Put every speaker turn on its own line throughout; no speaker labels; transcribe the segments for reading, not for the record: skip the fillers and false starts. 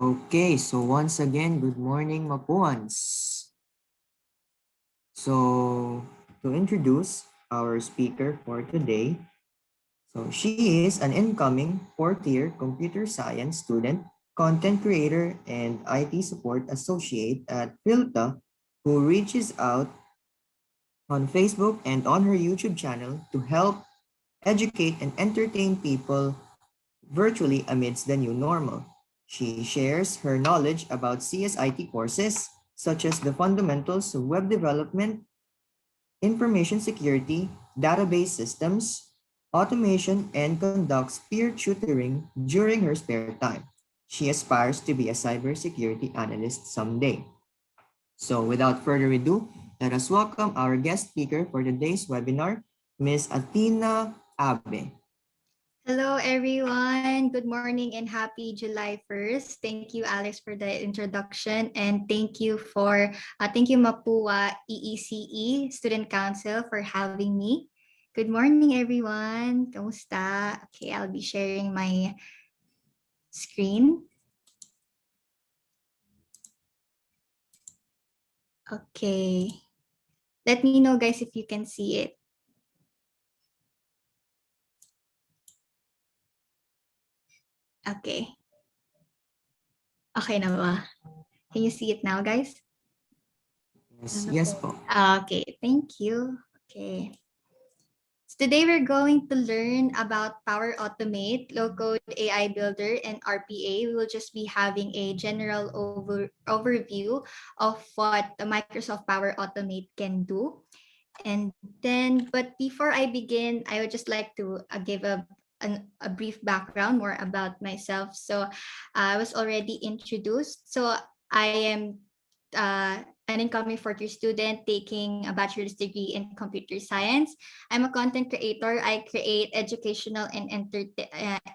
Okay, so once again, good morning, Mapuans. So, to introduce our speaker for today, so she is an incoming fourth-year computer science student, content creator, and IT support associate at Filta, who reaches out on Facebook and on her YouTube channel to help educate and entertain people virtually amidst the new normal. She shares her knowledge about CSIT courses such as the fundamentals of web development, information security, database systems, automation, and conducts peer tutoring during her spare time. She aspires to be a cybersecurity analyst someday. So without further ado, let us welcome our guest speaker for today's webinar, Ms. Athena Abe.
Hello, everyone. Good morning and happy July 1st. Thank you, Alex, for the introduction. And thank you, Mapúa EECE Student Council for having me. Good morning, everyone. Kamusta? Okay, I'll be sharing my screen. Okay. Let me know, guys, if you can see it. Okay. Okay na ba? Can you see it now, guys?
Yes po.
Okay, thank you. Okay. So today we're going to learn about Power Automate, Low-Code AI Builder, and RPA. We will just be having a general overview of what the Microsoft Power Automate can do. But before I begin, I would just like to give a brief background more about myself. So I was already introduced. So I am an incoming fourth-year student taking a bachelor's degree in computer science. I'm a content creator. I create educational and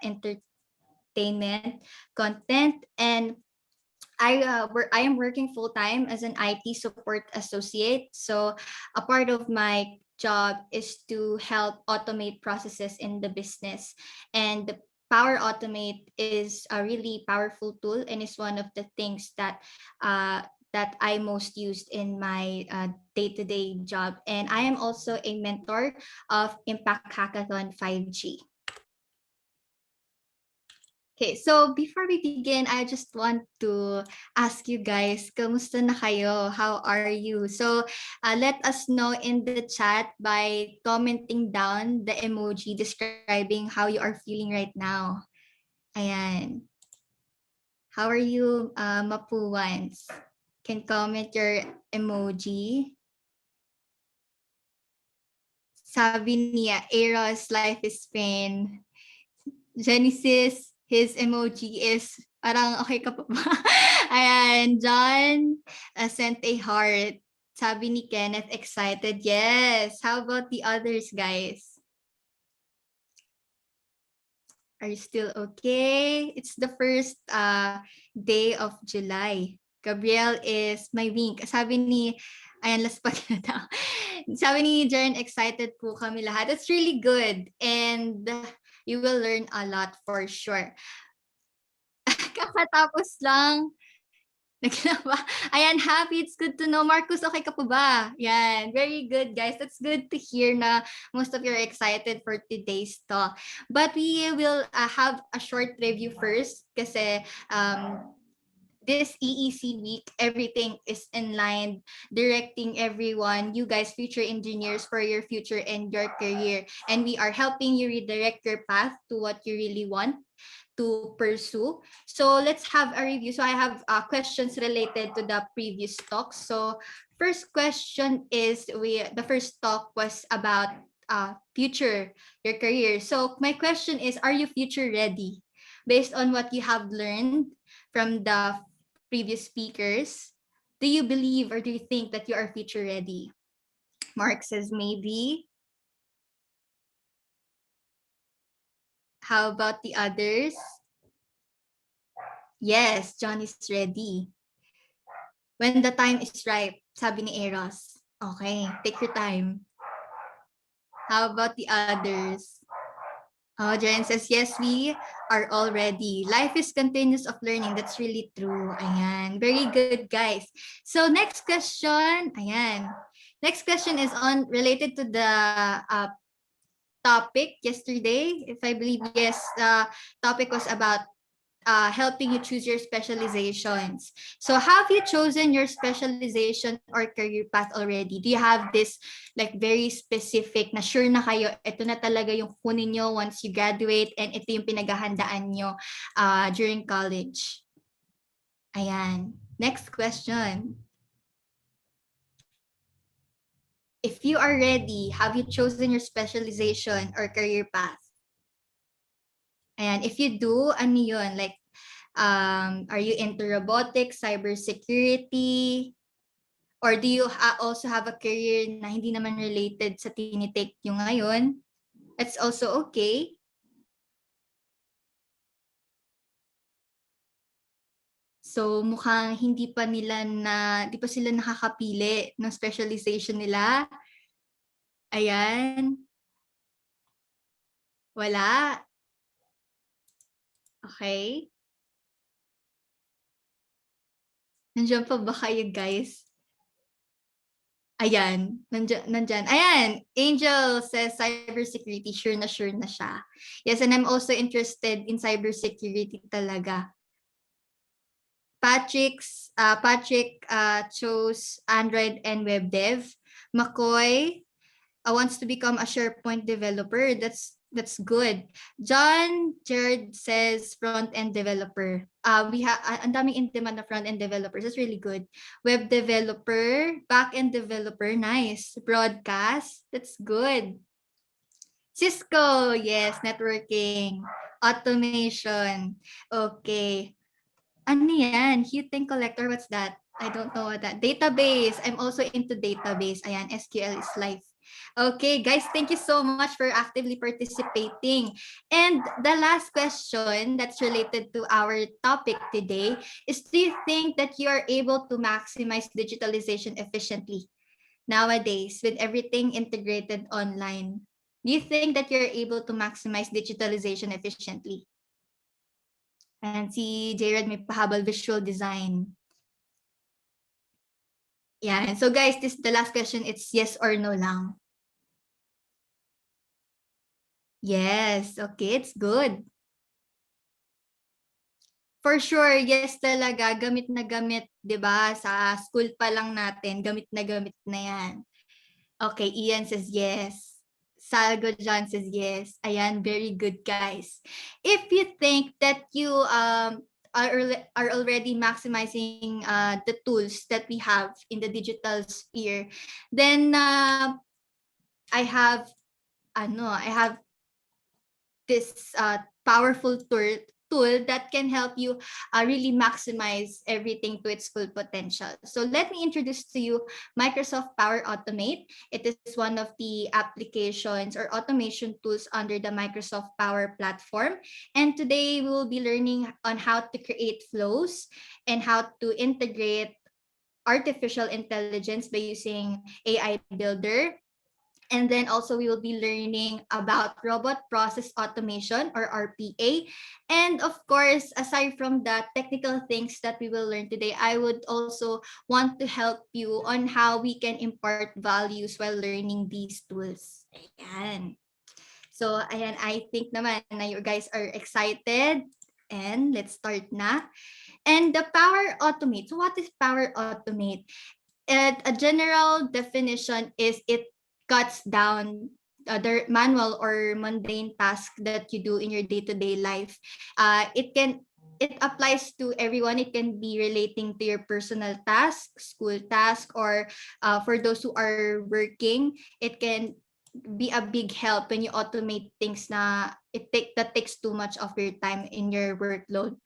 entertainment content, and I am working full time as an IT support associate. So a part of my job is to help automate processes in the business, and the Power Automate is a really powerful tool and is one of the things that I most used in my day-to-day job. And I am also a mentor of Impact Hackathon 5G. Okay, so before we begin, I just want to ask you guys, kamusta na kayo? How are you? So let us know in the chat by commenting down the emoji describing how you are feeling right now. Ayan. How are you, Mapuans? Can comment your emoji. Sabi niya, Eros, life is pain. Genesis, his emoji is parang okay ka pa ba? Ayan, John sent a heart. Sabi ni Kenneth, excited. Yes. How about the others, guys? Are you still okay? It's the first day of July. Gabriel is my wink. Sabi ni, ayan, last pa na daw. Sabi ni Jern, excited po kami lahat. That's really good. And you will learn a lot for sure. Kakatapos lang. Ayan, happy. It's good to know. Marcus, okay ka po ba? Yan. Very good, guys. That's good to hear na most of you are excited for today's talk. But we will have a short review first kasi this EEC week, everything is in line, directing everyone, you guys, future engineers, for your future and your career. And we are helping you redirect your path to what you really want to pursue. So let's have a review. So I have questions related to the previous talks. So first question is, the first talk was about future, your career. So my question is, are you future ready? Based on what you have learned from the previous speakers, do you believe or do you think that you are future ready? Mark says maybe. How about the others? Yes, John is ready. When the time is right, sabi ni Eros. Okay, take your time. How about the others? Oh, Jen says, yes, we are all ready. Life is continuous of learning. That's really true. Ayan. Very good, guys. So next question. Ayan. Next question is on related to the topic yesterday. If I believe, yes, the topic was about helping you choose your specializations. So have you chosen your specialization or career path already? Do you have this like very specific na sure na kayo, ito na talaga yung kunin nyo once you graduate and ito yung pinaghahandaan nyo during college? Ayan. Next question. If you are ready, have you chosen your specialization or career path? Ayan. If you do, ano yun? Like, are you into robotics, cybersecurity, or do you also have a career na hindi naman related sa tinitake nyo ngayon? It's also okay. So mukhang hindi pa sila nakakapili ng specialization nila. Ayan. Wala. Okay. Nandiyan pa ba kayo, guys? Ayan, nandyan. Ayan, Angel says cybersecurity, sure na siya. Yes, and I'm also interested in cybersecurity talaga. Patrick chose Android and web dev. McCoy wants to become a SharePoint developer. That's good. John Jared says front-end developer. We have ang daming in demand na front-end developers. That's really good. Web developer, back-end developer, nice. Broadcast, that's good. Cisco, yes, networking, automation. Okay. Ano yan? Hidden collector, what's that? I don't know what that. Database, I'm also into database. Ayan, SQL is life. Okay, guys, thank you so much for actively participating. And the last question that's related to our topic today is, do you think that you are able to maximize digitalization efficiently nowadays with everything integrated online? Do you think that you're able to maximize digitalization efficiently? And si Jared may pahabol visual design. Yeah, and so guys, this the last question. It's yes or no lang. Yes, okay, it's good. For sure, yes talaga, gamit na gamit, 'di ba? Sa school pa lang natin, gamit na yan. Okay, Ian says yes. Salgo John says yes. Ayan, very good, guys. If you think that you are already maximizing the tools that we have in the digital sphere, then I have this powerful tool that can help you really maximize everything to its full potential. So let me introduce to you Microsoft Power Automate. It is one of the applications or automation tools under the Microsoft Power Platform. And today we will be learning on how to create flows and how to integrate artificial intelligence by using AI Builder. And then also we will be learning about robot process automation or RPA. And of course, aside from the technical things that we will learn today, I would also want to help you on how we can impart values while learning these tools. Ayan. So ayan, I think naman na you guys are excited. And let's start na. And the Power Automate. So what is Power Automate? A general definition is it cuts down other manual or mundane tasks that you do in your day-to-day life. It applies to everyone. It can be relating to your personal task, school task, or for those who are working, it can be a big help when you automate things that takes too much of your time in your workload.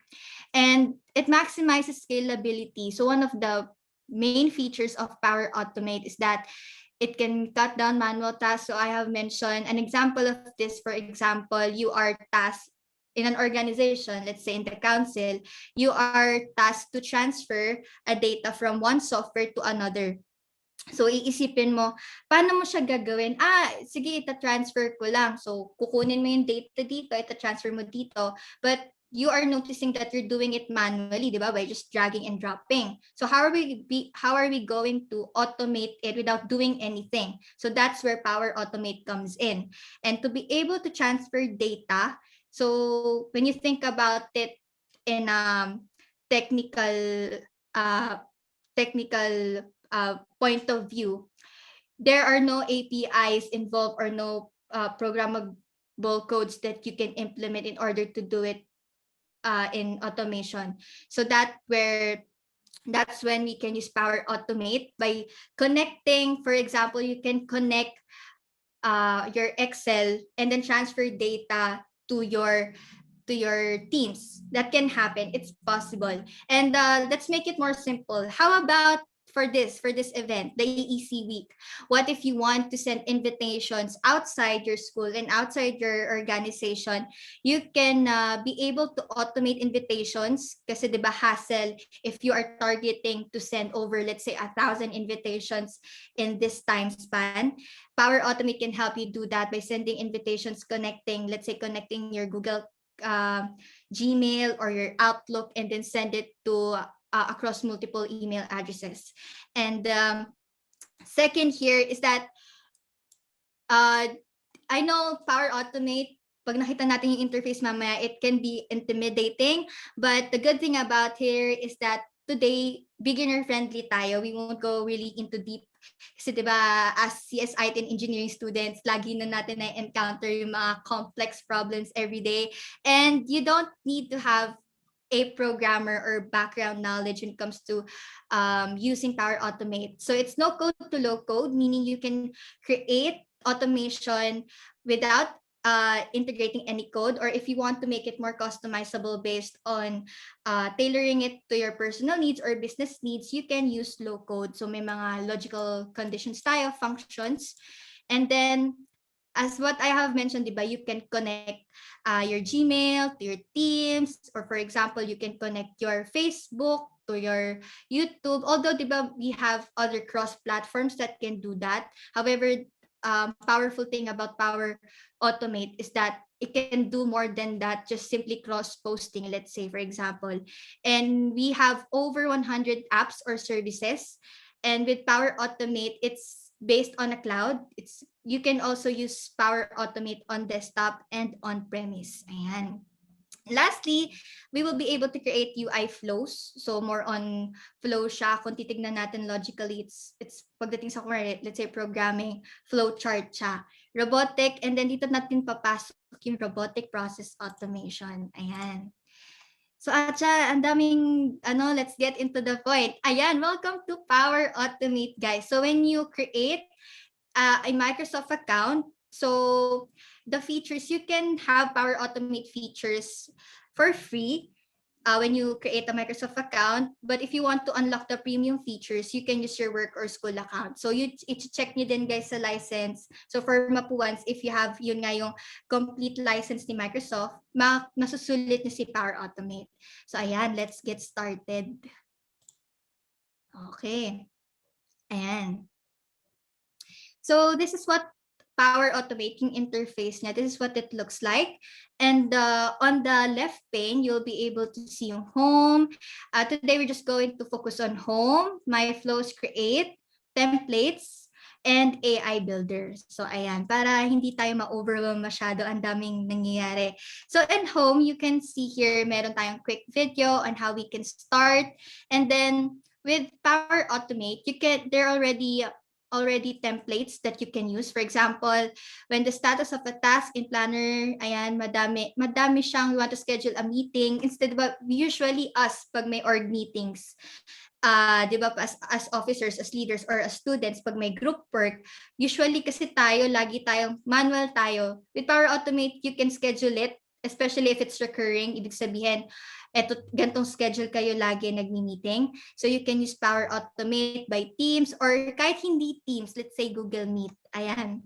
And it maximizes scalability. So one of the main features of Power Automate is that it can cut down manual tasks. So I have mentioned an example of this. For example, you are tasked in an organization, let's say in the council, you are tasked to transfer a data from one software to another. So, iisipin mo, paano mo siya gagawin? Sige, ita-transfer ko lang. So, kukunin mo yung data dito, ita-transfer mo dito. But you are noticing that you're doing it manually, di ba? By just dragging and dropping. So, how are we going to automate it without doing anything? So, that's where Power Automate comes in. And to be able to transfer data, so when you think about it in technical uh, technical point of view, there are no APIs involved or no programmable codes that you can implement in order to do it in automation. So that's when we can use Power Automate by connecting. For example, you can connect your Excel and then transfer data to your teams. That can happen. It's possible. And let's make it more simple. How about for this event, the EEC week? What if you want to send invitations outside your school and outside your organization? You can be able to automate invitations kasi 'di ba hassle if you are targeting to send over, let's say, 1,000 invitations in this time span. Power Automate can help you do that by sending invitations, connecting your Google uh, Gmail or your Outlook, and then send it to across multiple email addresses. And second here is that uh, I know Power Automate, pag nakita natin yung interface mamaya, it can be intimidating. But the good thing about here is that today, beginner-friendly tayo. We won't go really into deep. Kasi diba, as CSIT and engineering students, lagi na natin na-encounter yung mga complex problems every day. And you don't need to have a programmer or background knowledge when it comes to using Power Automate. So it's no code to low code, meaning you can create automation without integrating any code, or if you want to make it more customizable based on tailoring it to your personal needs or business needs, you can use low code. So may mga logical conditions tayo, functions. And then as what I have mentioned, diba, you can connect your Gmail to your Teams, or for example, you can connect your Facebook to your YouTube. Although, diba, we have other cross platforms that can do that. However, powerful thing about Power Automate is that it can do more than that, just simply cross posting, let's say, for example. And we have over 100 apps or services. And with Power Automate, it's based on a cloud. You can also use Power Automate on desktop and on premise. Ayan. Lastly, we will be able to create UI flows. So more on flow siya. Kung titignan natin logically, it's pagdating sa, let's say, programming, flow chart siya. Robotic, and then dito natin papasok yung robotic process automation. Ayan. So Atcha, ang daming, let's get into the point. Ayan, welcome to Power Automate, guys. So when you create a Microsoft account, so the features, you can have Power Automate features for free when you create a Microsoft account. But if you want to unlock the premium features, you can use your work or school account. So i-check nyo din, guys, sa license. So for Mapuans, if you have yun nga yung complete license ni Microsoft, masusulit nyo si Power Automate. So ayan, let's get started. Okay. Ayan. So this is what Power Automating interface niya. This is what it looks like. And on the left pane, you'll be able to see yung home. Today, we're just going to focus on home, my flows, create, templates, and AI builders. So ayan, para hindi tayo ma-overwhelm masyado, ang daming nangyayari. So in home, you can see here, meron tayong quick video on how we can start. And then with Power Automate, there are already templates that you can use. For example, when the status of a task in Planner, ayan, madami siyang, you want to schedule a meeting. Instead, usually us, pag may org meetings, di ba, as officers, as leaders, or as students, pag may group work, usually kasi lagi tayong manual tayo. With Power Automate, you can schedule it, especially if it's recurring. Ibig sabihin, gantong schedule kayo lagi nagmi-meeting. So you can use Power Automate by Teams or kahit hindi Teams, let's say Google Meet. Ayan.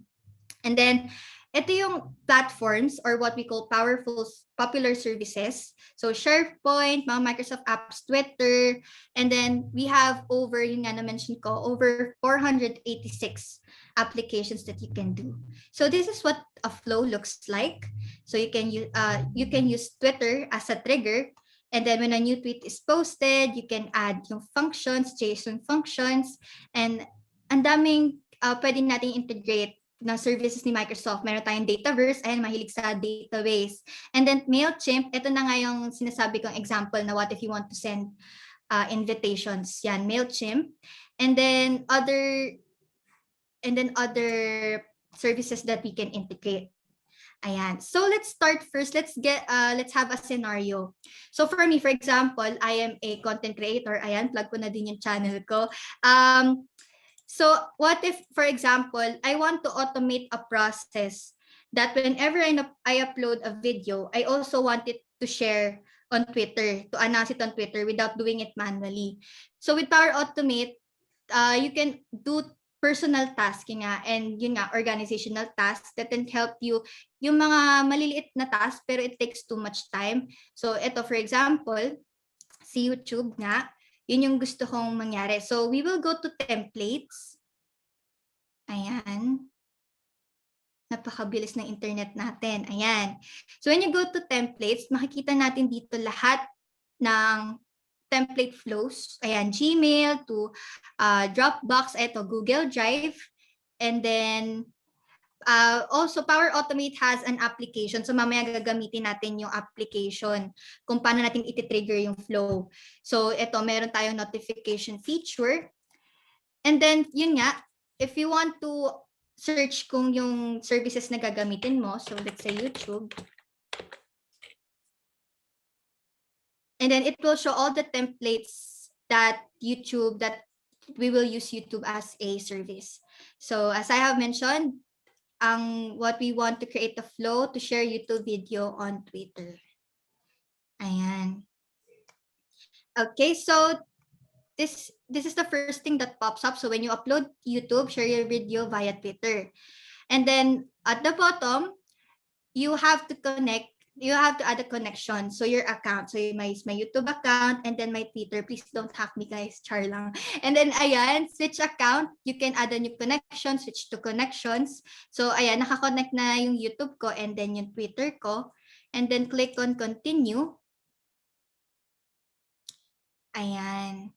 And then ito yung platforms or what we call popular services. So SharePoint, mga Microsoft apps, Twitter, and then we have over, yung nga na-mention ko, over 486 applications that you can do. So this is what a flow looks like. So you can use Twitter as a trigger. And then when a new tweet is posted, you can add yung functions, JSON functions, and ang daming pwede nating integrate na services ni Microsoft. Meron tayong Dataverse, ayan, mahilig sa database. And then MailChimp, ito na nga yung sinasabi kong example na what if you want to send invitations. Yan, MailChimp. And then other services that we can integrate. Ayan. So let's start first. Let's have a scenario. So for me, for example, I am a content creator. Ayan, plug ko na din yung channel ko. So what if, for example, I want to automate a process that whenever I upload a video, I also want it to share on Twitter, to announce it on Twitter without doing it manually. So with Power Automate, you can do personal tasking and yun nga, organizational tasks that can help you yung mga maliliit na tasks pero it takes too much time. So ito, for example, si YouTube nga, yun yung gusto kong mangyari. So we will go to templates. Ayan. Napakabilis ng internet natin. Ayan. So when you go to templates, makikita natin dito lahat ng template flows. Ayan, Gmail to Dropbox, ito, Google Drive. And then also, Power Automate has an application. So mamaya gagamitin natin yung application kung paano natin iti-trigger yung flow. So ito, meron tayong notification feature. And then, yun nga, if you want to search kung yung services na gagamitin mo, so let's say YouTube. And then it will show all the templates that we will use YouTube as a service. So as I have mentioned, what we want to create a flow to share YouTube video on Twitter. Ayan. Okay, so this is the first thing that pops up. So when you upload YouTube, share your video via Twitter. And then at the bottom, you have to add a connection. So your account, so my YouTube account and then my Twitter. Please don't hack me, guys. Char lang. And then ayan, switch account. You can add a new connection, switch to connections. So ayan, nakakonect na yung YouTube ko and then yung Twitter ko. And then click on continue. Ayan.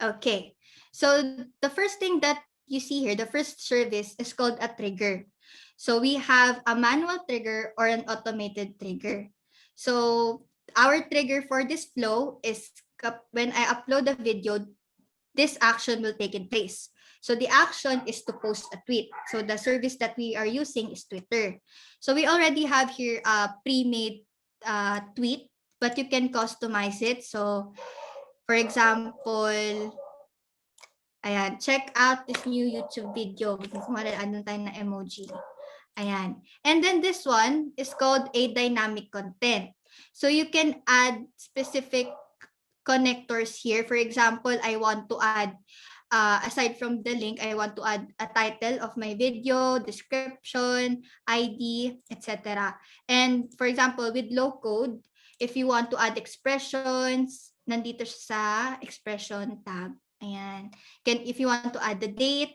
Okay. So the first thing that you see here, the first service is called a trigger. So we have a manual trigger or an automated trigger. So our trigger for this flow is when I upload a video, this action will take in place. So the action is to post a tweet. So the service that we are using is Twitter. So we already have here a pre-made tweet, but you can customize it. So for example, ayan, check out this new YouTube video. Ano tayo na emoji. Ayan. And then this one is called a dynamic content. So you can add specific connectors here. For example, I want to add, aside from the link, I want to add a title of my video, description, ID, etc. And for example, with low code, if you want to add expressions, nandito sa expression tab. Ayan. If you want to add the date,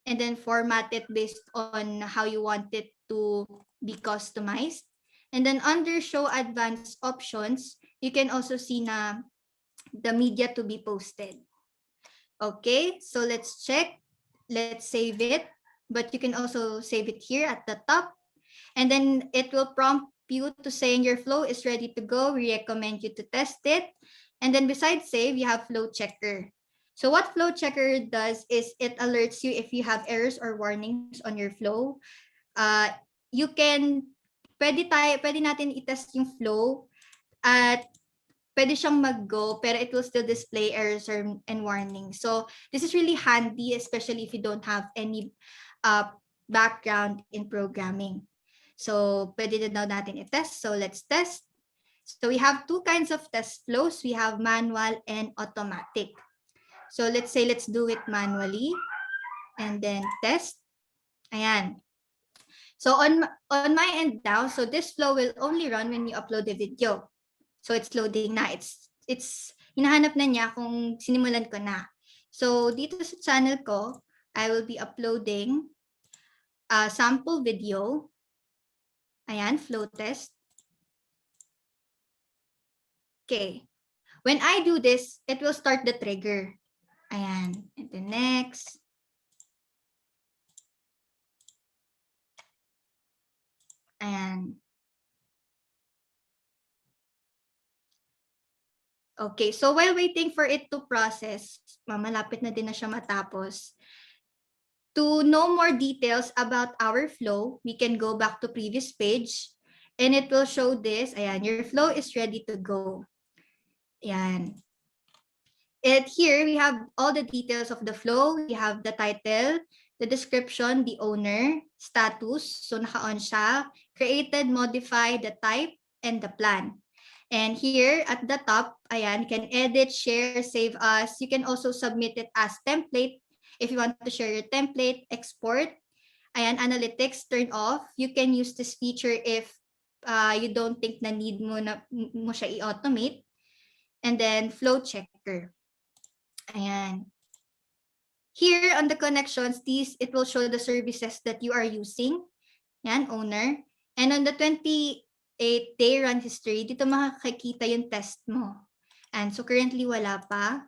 and then format it based on how you want it to be customized. And then under show advanced options, you can also see na the media to be posted. Okay, so let's check. Let's save it. But you can also save it here at the top. And then it will prompt you to saying your flow is ready to go. We recommend you to test it. And then besides save, you have flow checker. So what flow checker does is it alerts you if you have errors or warnings on your flow. You can, pwede natin i-test yung flow at pwede siyang mag-go, pero it will still display errors and warnings. So this is really handy, especially if you don't have any background in programming. So pwede na daw natin i-test. So let's test. So we have two kinds of test flows. We have manual and automatic. So let's say let's do it manually. and then test. Ayan. So on my end now, so this flow will only run when you upload the video. So it's loading na. It's hinahanap na niya kung sinimulan ko na. So dito sa channel ko, I will be uploading a sample video. Ayan, flow test. Okay. When I do this, it will start the trigger. Ayan. And then next. Ayan. Okay, so while waiting for it to process, malapit na din na siya matapos. To know more details about our flow, we can go back to previous page and it will show this. Ayan, your flow is ready to go. Ayan. And here we have all the details of the flow. We have the title, the description, the owner, status, so naka-on siya, created, modified, the type, and the plan. And here at the top, ayan, you can edit, share, save as. You can also submit it as template. If you want to share your template, export. Ayan, analytics, turn off. You can use this feature if you don't think na need mo siya i-automate. And then flow checker. Ayan. Here on the connections, it will show the services that you are using. Yan, owner. And on the 28-day run history, dito makakakita yung test mo. And so currently wala pa.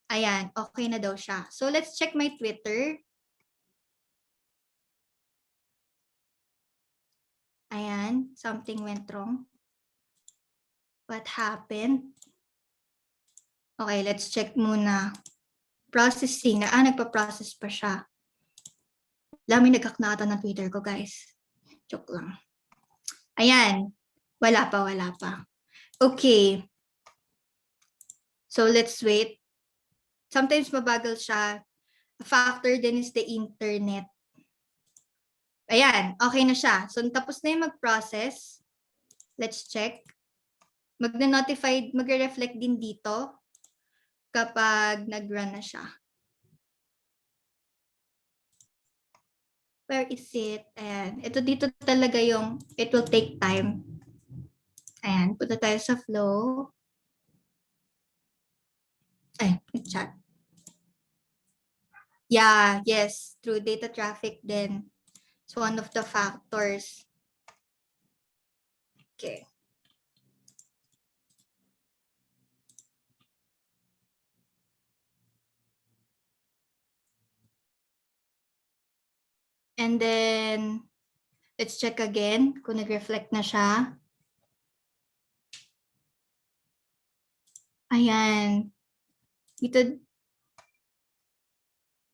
Ayan, okay na daw siya. So let's check my Twitter. Ayan, something went wrong. What happened? Okay, let's check muna. Processing. Nagpa-process pa siya. May nagkaknata ng Twitter ko, guys. Joke lang. Ayan. Wala pa. Okay. So let's wait. Sometimes mabagal siya. A factor din is the internet. Ayan. Okay na siya. So tapos na yung mag-process. Let's check. Magre-notify, magre-reflect din dito kapag nag-run na siya. Where is it? Ayan. Ito dito talaga yung, it will take time. Ayan. Punta tayo sa flow. Ay, chat. Yeah, yes. Through data traffic then. It's one of the factors. Okay. And then, let's check again kung nag-reflect na siya. Ayan. Dito,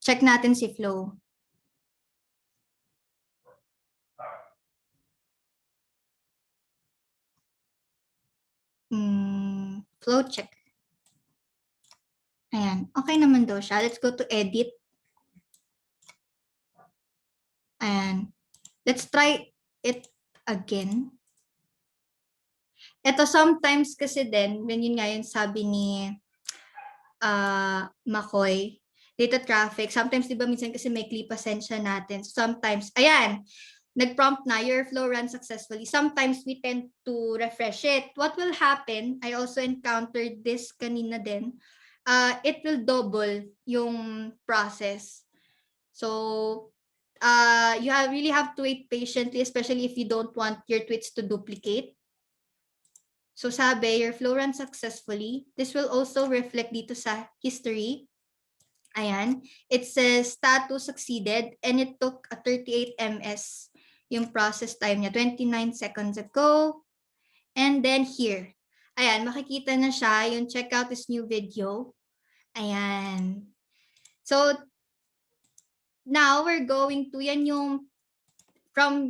check natin si flow. Flow check. Ayan. Okay naman daw siya. Let's go to edit. Ayan. Let's try it again. Ito sometimes kasi din, when yun nga yung sabi ni Makoy, data traffic, sometimes diba minsan kasi may clip pasensya natin. Sometimes, ayan, nag-prompt na, your flow runs successfully. Sometimes we tend to refresh it. What will happen, I also encountered this kanina din, it will double yung process. So, you really have to wait patiently, especially if you don't want your tweets to duplicate. So sabi, your flow runs successfully. This will also reflect dito sa history. Ayan. It says status succeeded and it took a 38 ms yung process time niya, 29 seconds ago. And then here. Ayan, makikita na siya yung check out this new video. Ayan. So now we're going to, yan yung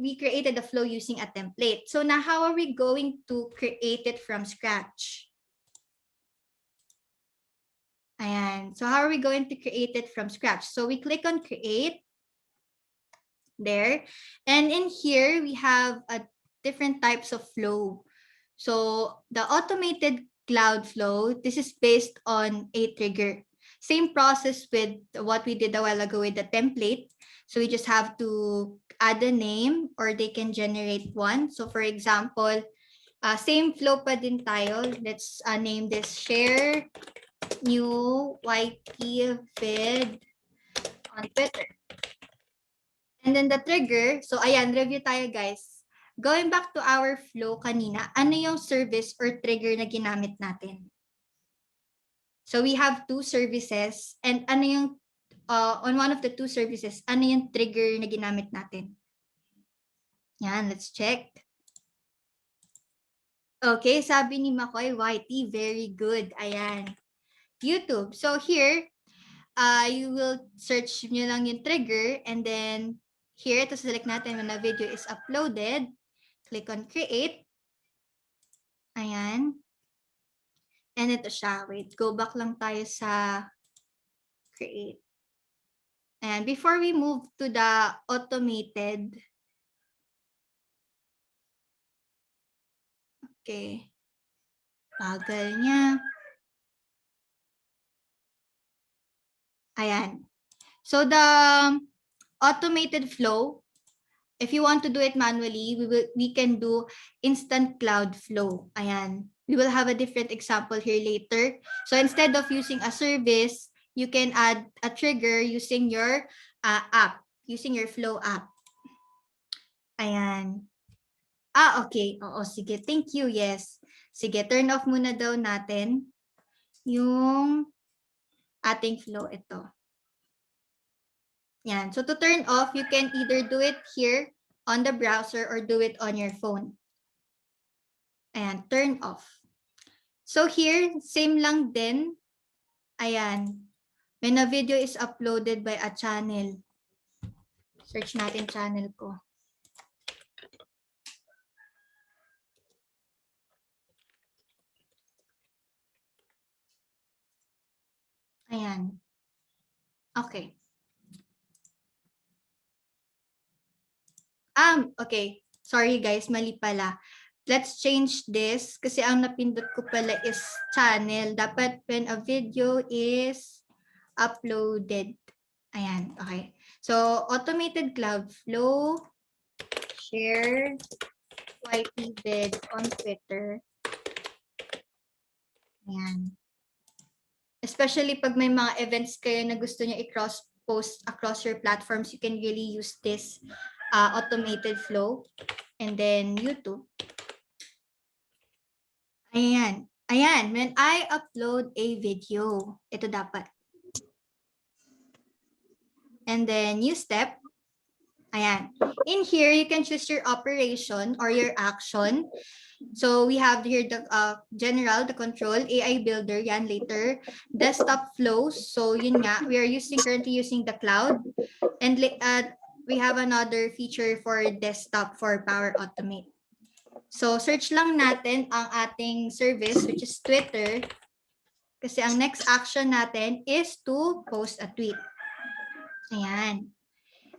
we created the flow using a template. So now how are we going to create it from scratch? Ayan. So how are we going to create it from scratch? So we click on create. There. And in here, we have different types of flow. So the automated cloud flow, this is based on a trigger. Same process with what we did a while ago with the template. So we just have to add a name or they can generate one. So for example, same flow pa din tayo. Let's name this share new YT vid on Twitter. And then the trigger, so ayan, review tayo guys. Going back to our flow kanina, ano yung service or trigger na ginamit natin? So we have two services and ano yung, on one of the two services, ano yung trigger na ginamit natin? Yan, let's check. Okay, sabi ni Makoy, YT, very good. Ayan. YouTube. So here, you will search nyo lang yung trigger and then here, ito select natin when a video is uploaded. Click on create. Ayan. And ito siya. Wait, go back lang tayo sa create. And before we move to the automated, okay. Bagal niya. Ayan. So the automated flow, if you want to do it manually, we can do instant cloud flow. Ayan. We will have a different example here later. So instead of using a service, you can add a trigger using your app, using your flow app. Ayan. Okay. Oo, sige. Thank you. Yes. Sige, turn off muna daw natin yung ating flow ito. Yan. So to turn off, you can either do it here on the browser or do it on your phone. Ayan, turn off. So here, same lang din. Ayan. When a video is uploaded by a channel. Search natin channel ko. Ayan. Okay. Okay. Sorry guys, mali pala. Let's change this kasi ang napindot ko pala is channel. Dapat when a video is uploaded. Ayan, okay. So, automated cloud flow, share, YT vid on Twitter. Ayan. Especially pag may mga events kayo na gusto nyo i-cross post across your platforms, you can really use this automated flow. And then YouTube. Ayan. Ayan. When I upload a video, ito dapat. And then new step. Ayan. In here, you can choose your operation or your action. So we have here the general, the control, AI builder, yan later. Desktop flows. So yun nga, we are currently using the cloud. And we have another feature for desktop for Power Automate. So search lang natin ang ating service, which is Twitter. Kasi ang next action natin is to post a tweet. Ayan.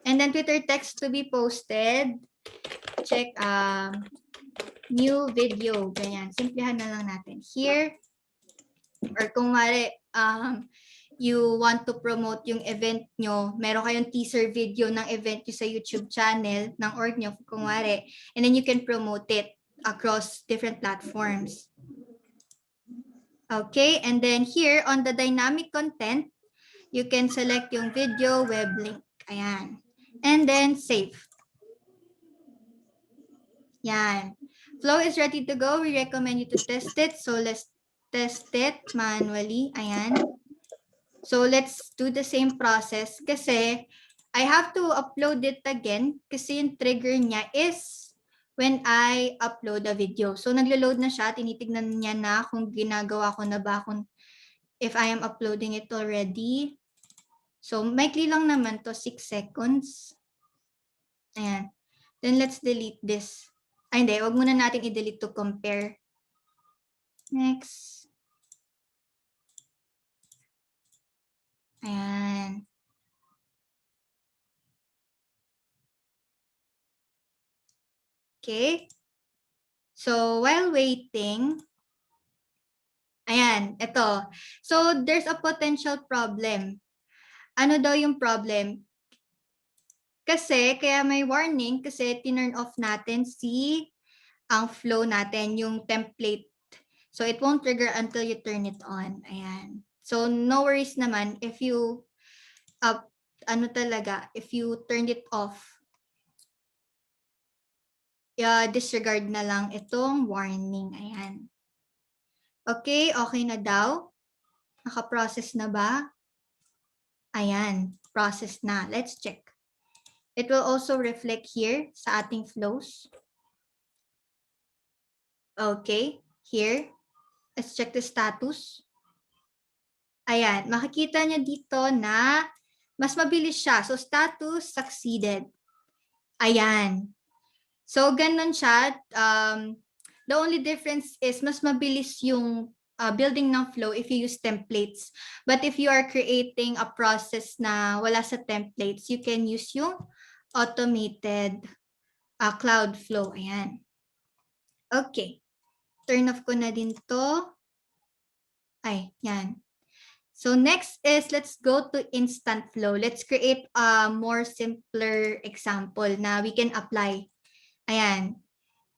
And then Twitter text to be posted. Check new video. Ganyan. Simplihan na lang natin. Here. Or kung mali, you want to promote yung event nyo, meron kayong teaser video ng event nyo sa YouTube channel ng org nyo, kung mali. And then you can promote it across different platforms. Okay. And then here on the dynamic content, you can select yung video web link. Ayan. And then save. Yan. Flow is ready to go. We recommend you to test it. So let's test it manually. Ayan. So let's do the same process kasi I have to upload it again kasi yung trigger niya is when I upload a video. So naglo-load na siya. Tinitignan niya na kung ginagawa ko na ba kung if I am uploading it already. So maikli lang naman to 6 seconds. Ayan. Then let's delete this. Ay, hindi. Huwag muna natin i-delete to compare. Next. Ayan. Okay. So, while waiting, Ayan, ito. So, there's a potential problem. Ano daw yung problem? Kasi, kaya may warning kasi tinurn off natin ang flow natin, yung template. So, it won't trigger until you turn it on. Ayan. So, no worries naman if you, if you turned it off, disregard na lang itong warning. Ayan. Okay, okay na daw. Naka-process na ba? Ayan, process na. Let's check. It will also reflect here sa ating flows. Okay, here. Let's check the status. Ayan, makikita niya dito na mas mabilis siya. So, status succeeded. Ayan. So, ganun siya. The only difference is mas mabilis yung building ng flow if you use templates. But if you are creating a process na wala sa templates, you can use yung automated cloud flow. Ayan. Okay. Turn off ko na din to. Ay, yan. So next is let's go to instant flow. Let's create a more simpler example na we can apply. Ayan.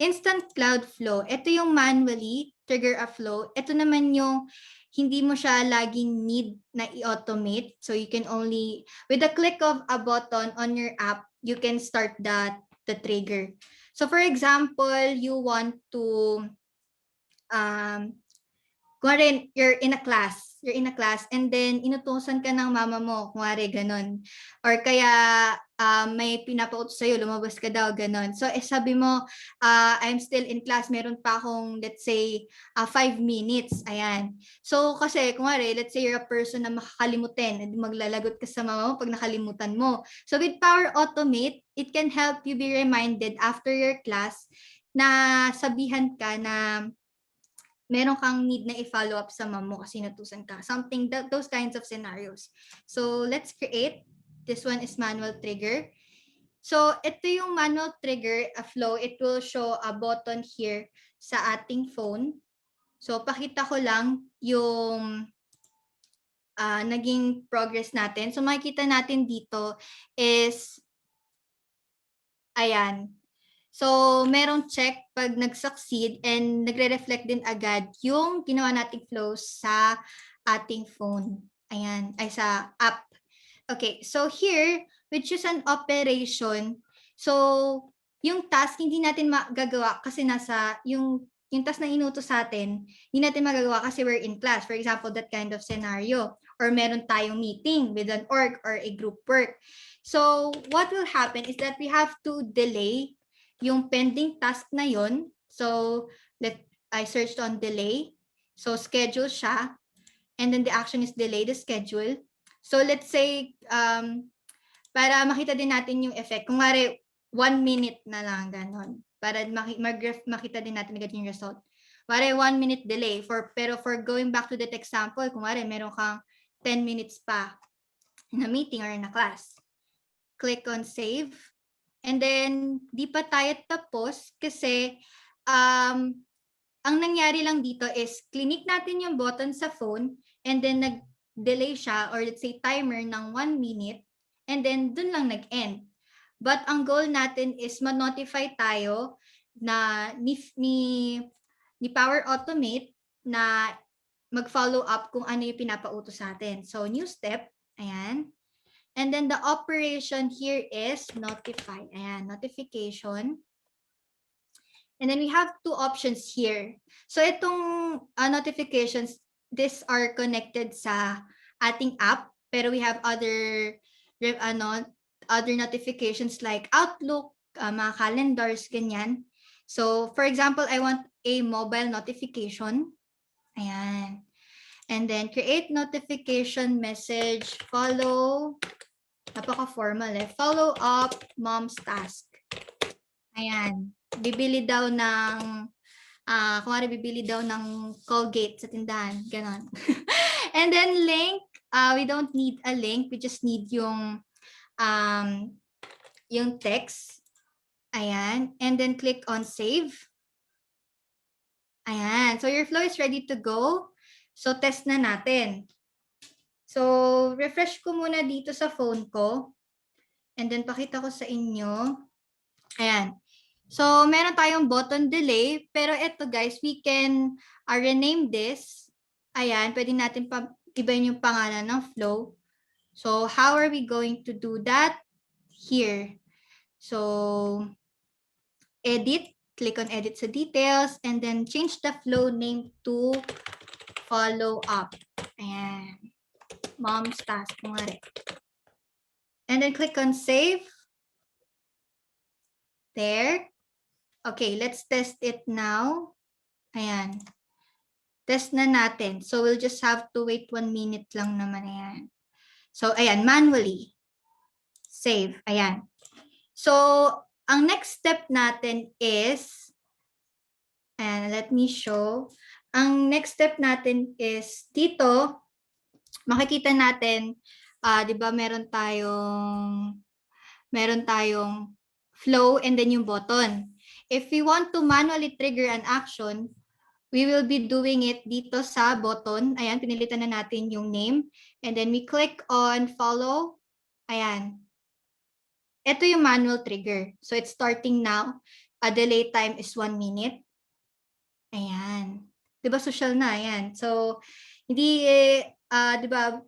Instant cloud flow. Ito yung manually trigger a flow. Ito naman yung hindi mo siya laging need na i-automate. So you can only, with the click of a button on your app, you can start the trigger. So for example, you want to kunwari, you're in a class, and then inutusan ka ng mama mo, kunwari ganon. Or kaya may pinapautos sa'yo, lumabas ka daw, ganon. So sabi mo, I'm still in class, meron pa akong, let's say, 5 minutes. Ayan. So kasi, kunwari, let's say you're a person na makakalimutin, and maglalagot ka sa mama mo pag nakalimutan mo. So with Power Automate, it can help you be reminded after your class na sabihan ka na meron kang need na i-follow up sa mom mo kasi natusan ka. Something, those kinds of scenarios. So let's create. This one is manual trigger. So ito yung manual trigger, a flow. It will show a button here sa ating phone. So pakita ko lang yung naging progress natin. So makikita natin dito is, ayan. So, merong check pag nag-succeed and nagre-reflect din agad yung ginawa nating flows sa ating phone. Ayan, ay sa app. Okay, so here, we choose an operation. So, yung task hindi natin magagawa kasi nasa yung task na inutos sa atin, hindi natin magagawa kasi we're in class. For example, that kind of scenario. Or meron tayong meeting with an org or a group work. So, what will happen is that we have to delay yung pending task na yon. So, I searched on delay. So, schedule siya. And then the action is delay the schedule. So, let's say, para makita din natin yung effect. Kung mari, 1 minute na lang, ganon. Para makita din natin agad yung result. Mari, 1 minute delay. Pero for going back to that example, kung mari, meron kang 10 minutes pa in a meeting or in a class. Click on save. And then, di pa tayo tapos kasi ang nangyari lang dito is clinic natin yung button sa phone and then nag-delay siya or let's say timer ng 1 minute and then dun lang nag-end. But ang goal natin is ma-notify tayo na ni Power Automate na mag-follow up kung ano yung pinapautos sa atin. So, new step. Ayan. And then the operation here is notify. Ayan, notification. And then we have two options here. So itong notifications, these are connected sa ating app. Pero we have other notifications like Outlook, mga calendars, ganyan. So for example, I want a mobile notification. Ayan. And then create notification message, follow. Napaka-formal eh. Follow up mom's task. Ayan. Bibili daw ng, kumari bibili daw ng Colgate sa tindahan. Ganon. And then link, we don't need a link. We just need yung text. Ayan. And then click on save. Ayan. So your flow is ready to go. So, test na natin. So, refresh ko muna dito sa phone ko. And then, pakita ko sa inyo. Ayan. So, meron tayong button delay. Pero ito guys, we can rename this. Ayan, pwede natin ibahin yung pangalan ng flow. So, how are we going to do that? Here. So, edit. Click on edit sa details. And then, change the flow name to follow up. Ayan. Mom's task. And then, click on save. There. Okay, let's test it now. Ayan. Test na natin. So, we'll just have to wait 1 minute lang naman. Ayan. So, ayan, manually. Save. Ayan. So, ang next step natin is, and let me show. Ang next step natin is dito, makikita natin, di ba meron tayong flow and then yung button. If we want to manually trigger an action, we will be doing it dito sa button. Ayan, pinilitan na natin yung name. And then we click on follow. Ayan. Ito yung manual trigger. So it's starting now. A delay time is 1 minute. Ayan. Diba social na? Ayan. So, hindi, diba,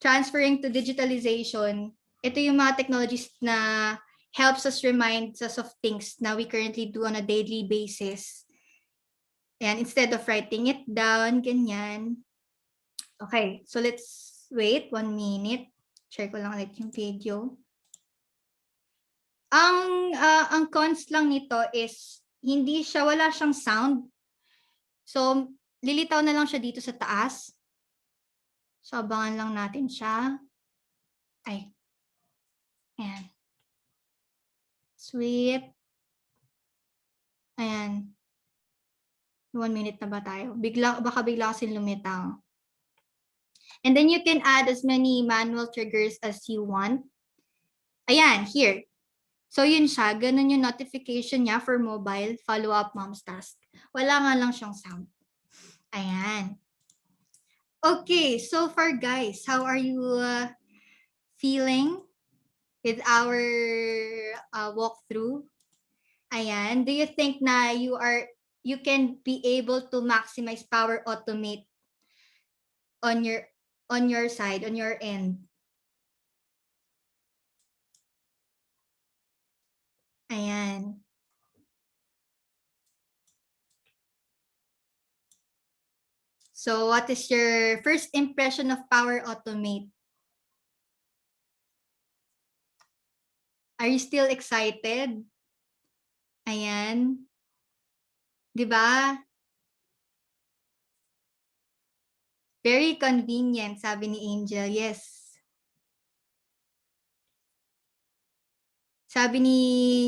transferring to digitalization, ito yung mga technologies na helps us remind us of things na we currently do on a daily basis. And instead of writing it down, ganyan. Okay, so let's wait 1 minute. Share ko lang ulit yung video. Ang cons lang nito is wala siyang sound. So, lilitaw na lang siya dito sa taas. So, abangan lang natin siya. Ay. Ayan. Sweet. Ayan. 1 minute na ba tayo? Baka bigla kasi lumitaw. And then you can add as many manual triggers as you want. Ayan, here. So yun siya, ganun yung notification niya for mobile, follow up mom's task. Wala nga lang siyang sound. Ayan. Okay, so far guys, how are you feeling with our walkthrough? Ayan, do you think na you can be able to maximize Power Automate on your side, on your end? Ayan. So what is your first impression of Power Automate? Are you still excited? Ayan. 'Di ba? Very convenient, sabi ni Angel. Yes. Sabi ni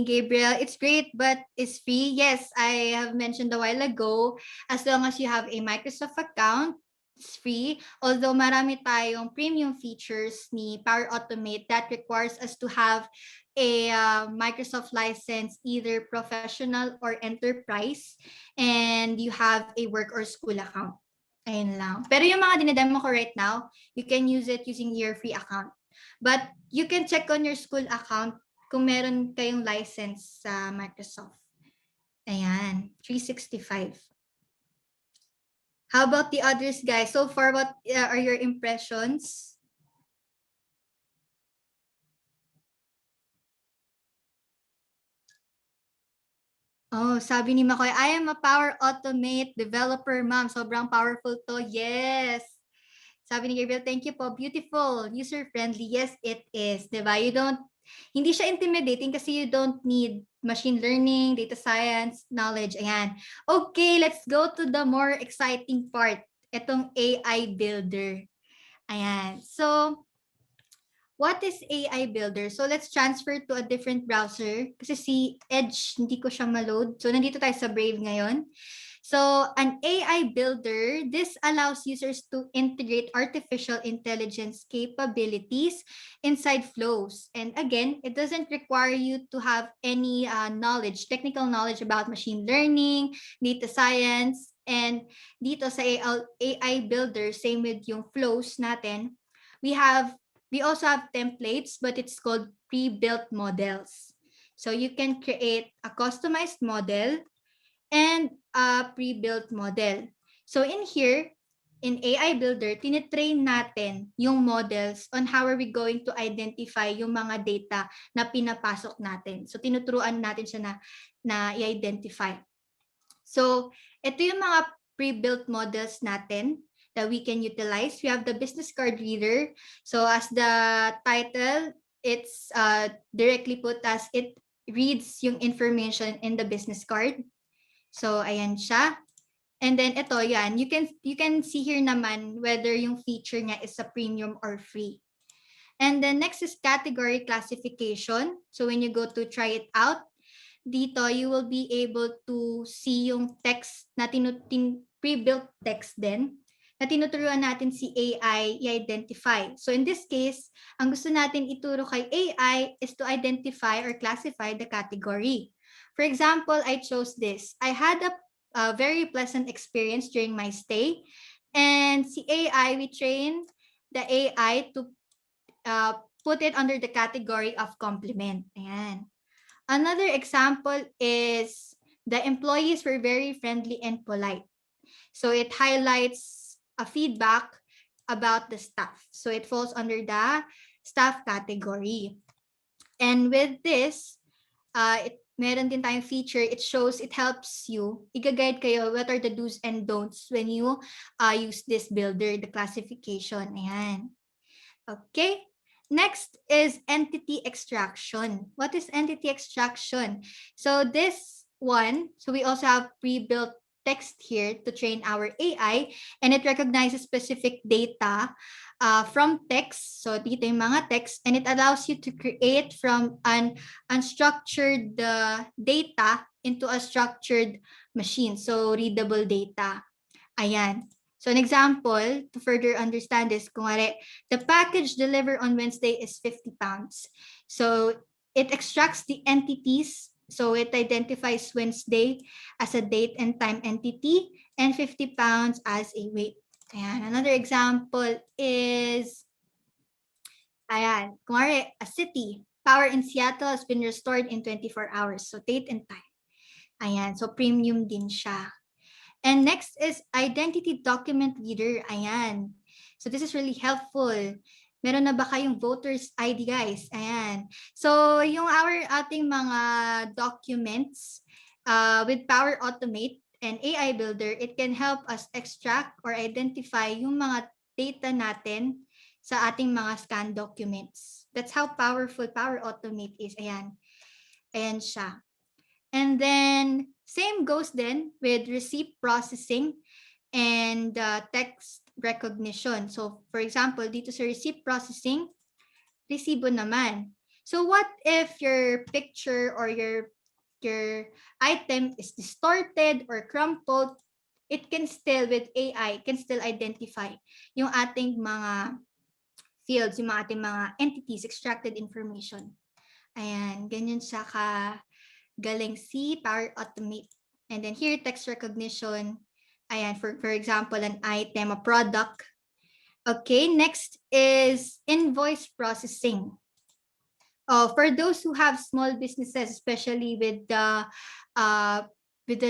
Gabriel, it's great but it's free. Yes, I have mentioned a while ago, as long as you have a Microsoft account, it's free. Although marami tayong premium features ni Power Automate that requires us to have a Microsoft license, either professional or enterprise, and you have a work or school account. Ayun lang. Pero yung mga dinademo ko right now, you can use it using your free account. But you can check on your school account kung meron kayong license sa Microsoft. Ayan, 365. How about the others, guys? So far, what are your impressions? Oh, sabi ni Makoy, I am a Power Automate developer, ma'am. Sobrang powerful to. Yes. Sabi ni Gabriel, thank you po. Beautiful. User-friendly. Yes, it is. Diba? Hindi siya intimidating kasi you don't need machine learning, data science, knowledge. Ayan. Okay, let's go to the more exciting part. Itong AI Builder. Ayan. So, what is AI Builder? So, let's transfer to a different browser. Kasi si Edge, hindi ko siya ma-load. So, nandito tayo sa Brave ngayon. So an AI builder, this allows users to integrate artificial intelligence capabilities inside flows. And again, it doesn't require you to have any knowledge, technical knowledge about machine learning, data science, and dito sa AI builder, same with yung flows natin, we also have templates, but it's called pre-built models. So you can create a customized model and a pre-built model. So in here, in AI Builder, tinitrain natin yung models on how are we going to identify yung mga data na pinapasok natin. So tinuturuan natin siya na i-identify. So ito yung mga pre-built models natin that we can utilize. We have the business card reader. So as the title, it's directly put as it reads yung information in the business card. So ayan siya. And then ito yan, you can see here naman whether yung feature niya is a premium or free. And then next is category classification. So when you go to try it out, dito you will be able to see yung text na pre-built text din na tinuturuan natin si AI i-identify. So in this case, ang gusto natin ituro kay AI is to identify or classify the category. For example, I chose this. I had a very pleasant experience during my stay. And si AI, we trained the AI to put it under the category of compliment. Ayan. Another example is the employees were very friendly and polite. So it highlights a feedback about the staff. So it falls under the staff category. And with this, meron din tayong feature, it shows, it helps you, i-guide kayo what are the do's and don'ts when you use this builder, the classification. Ayan. Okay. Next is entity extraction. What is entity extraction? So this one, so we also have pre-built text here to train our AI, and it recognizes specific data from text. So dito yung mga text, and it allows you to create from an unstructured data into a structured machine. So readable data. Ayan. So an example to further understand this, kung the package delivered on Wednesday is 50 pounds. So it extracts the entities. So it identifies Wednesday as a date and time entity and 50 pounds as a weight. Ayan. Another example is, ayan, kung a city, power in Seattle has been restored in 24 hours. So date and time. Ayan. So premium din siya. And next is identity document reader. Ayan. So this is really helpful. Meron na ba kayong voter's ID, guys? Ayan. So yung ating mga documents with Power Automate and AI Builder, it can help us extract or identify yung mga data natin sa ating mga scan documents. That's how powerful Power Automate is. Ayan. Ayan siya. And then same goes then with receipt processing and text recognition. So for example, dito sa receipt processing, resibo naman. So what if your picture or your item is distorted or crumpled? It can still, with AI, can still identify yung ating mga fields, yung ating mga entities, extracted information. Ayan, ganyan siya galing si Power Automate. And then here, text recognition. Ayan, for example, an item, a product. Okay, next is invoice processing. For those who have small businesses, especially with the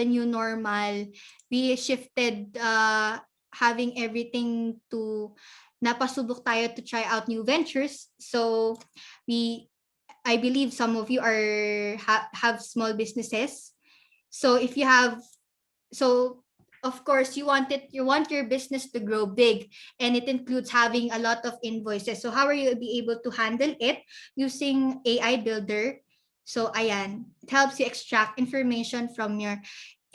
new normal, we shifted having everything to napasubok tayo to try out new ventures. So I believe some of you have small businesses. So if you have, of course you want your business to grow big, and it includes having a lot of invoices. So how are you be able to handle it using AI Builder? So ayan, it helps you extract information from your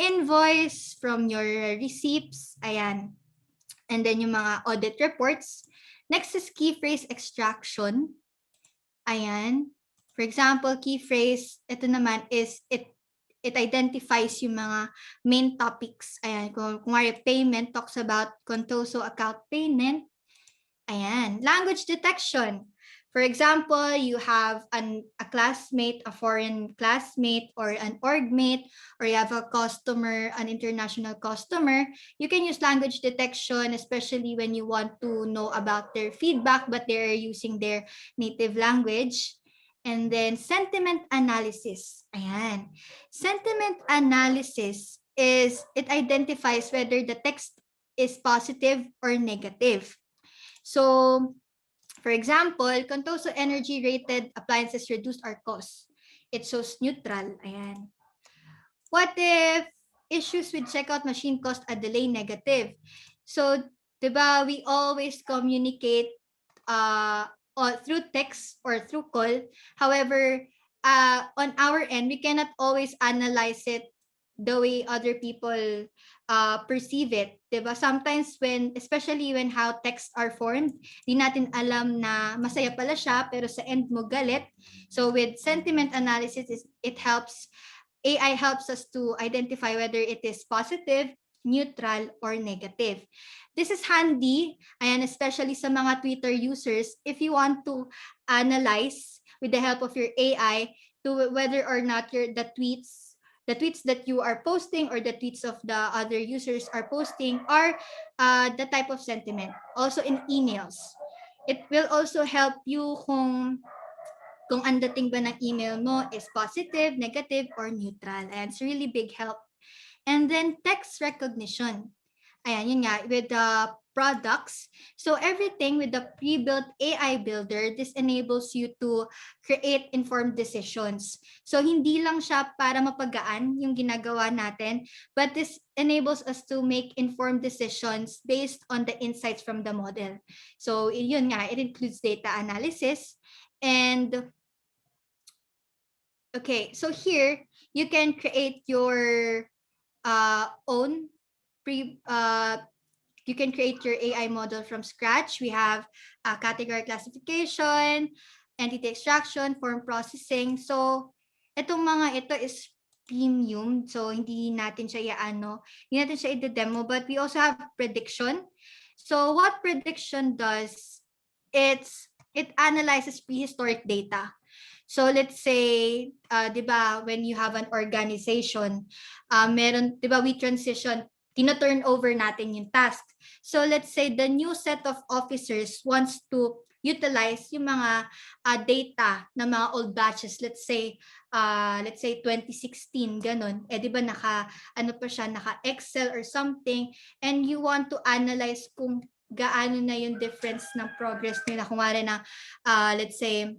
invoice, from your receipts, ayan. And then yung mga audit reports. Next is key phrase extraction. Ayan. For example, key phrase, ito naman is it identifies yung mga main topics. Ayan, kung payment talks about contoso account payment. Ayan, language detection. For example, you have a classmate, a foreign classmate, or an org mate, or you have a customer, an international customer. You can use language detection, especially when you want to know about their feedback, but they're using their native language. And then sentiment analysis. Ayan. Sentiment analysis is, it identifies whether the text is positive or negative. So, for example, Contoso energy rated appliances reduced our cost. It shows neutral. Ayan. What if issues with checkout machine caused a delay negative? So, diba, we always communicate or through text or through call. However, on our end, we cannot always analyze it the way other people perceive it. Diba? Sometimes when, especially when how texts are formed, di natin alam na masaya pala siya, pero sa end mo galit. So with sentiment analysis, it helps, AI helps us to identify whether it is positive, neutral, or negative. This is handy, ayan, especially sa mga Twitter users, if you want to analyze with the help of your AI to whether or not the tweets that you are posting or the tweets of the other users are posting are the type of sentiment. Also in emails. It will also help you kung ang dating ba ng email mo is positive, negative, or neutral. And it's really big help. And then text recognition. Ayan, yun nga, with the products. So everything with the pre-built AI builder, this enables you to create informed decisions. So hindi lang siya para mapagaan yung ginagawa natin, but this enables us to make informed decisions based on the insights from the model. So yun nga, it includes data analysis. And okay, so here you can create your own you can create your AI model from scratch. We have category classification, entity extraction, form processing. So itong mga ito is premium. So hindi natin siya hindi natin siya i-demo, but we also have prediction. So what prediction does, it analyzes prehistoric data. So let's say, diba, when you have an organization, meron, diba, we transition, tina-turn over natin yung task. So let's say the new set of officers wants to utilize yung mga data ng mga old batches. Let's say 2016, ganun. Diba naka Excel or something, and you want to analyze kung gaano na yung difference ng progress nila. Kung wala na, let's say,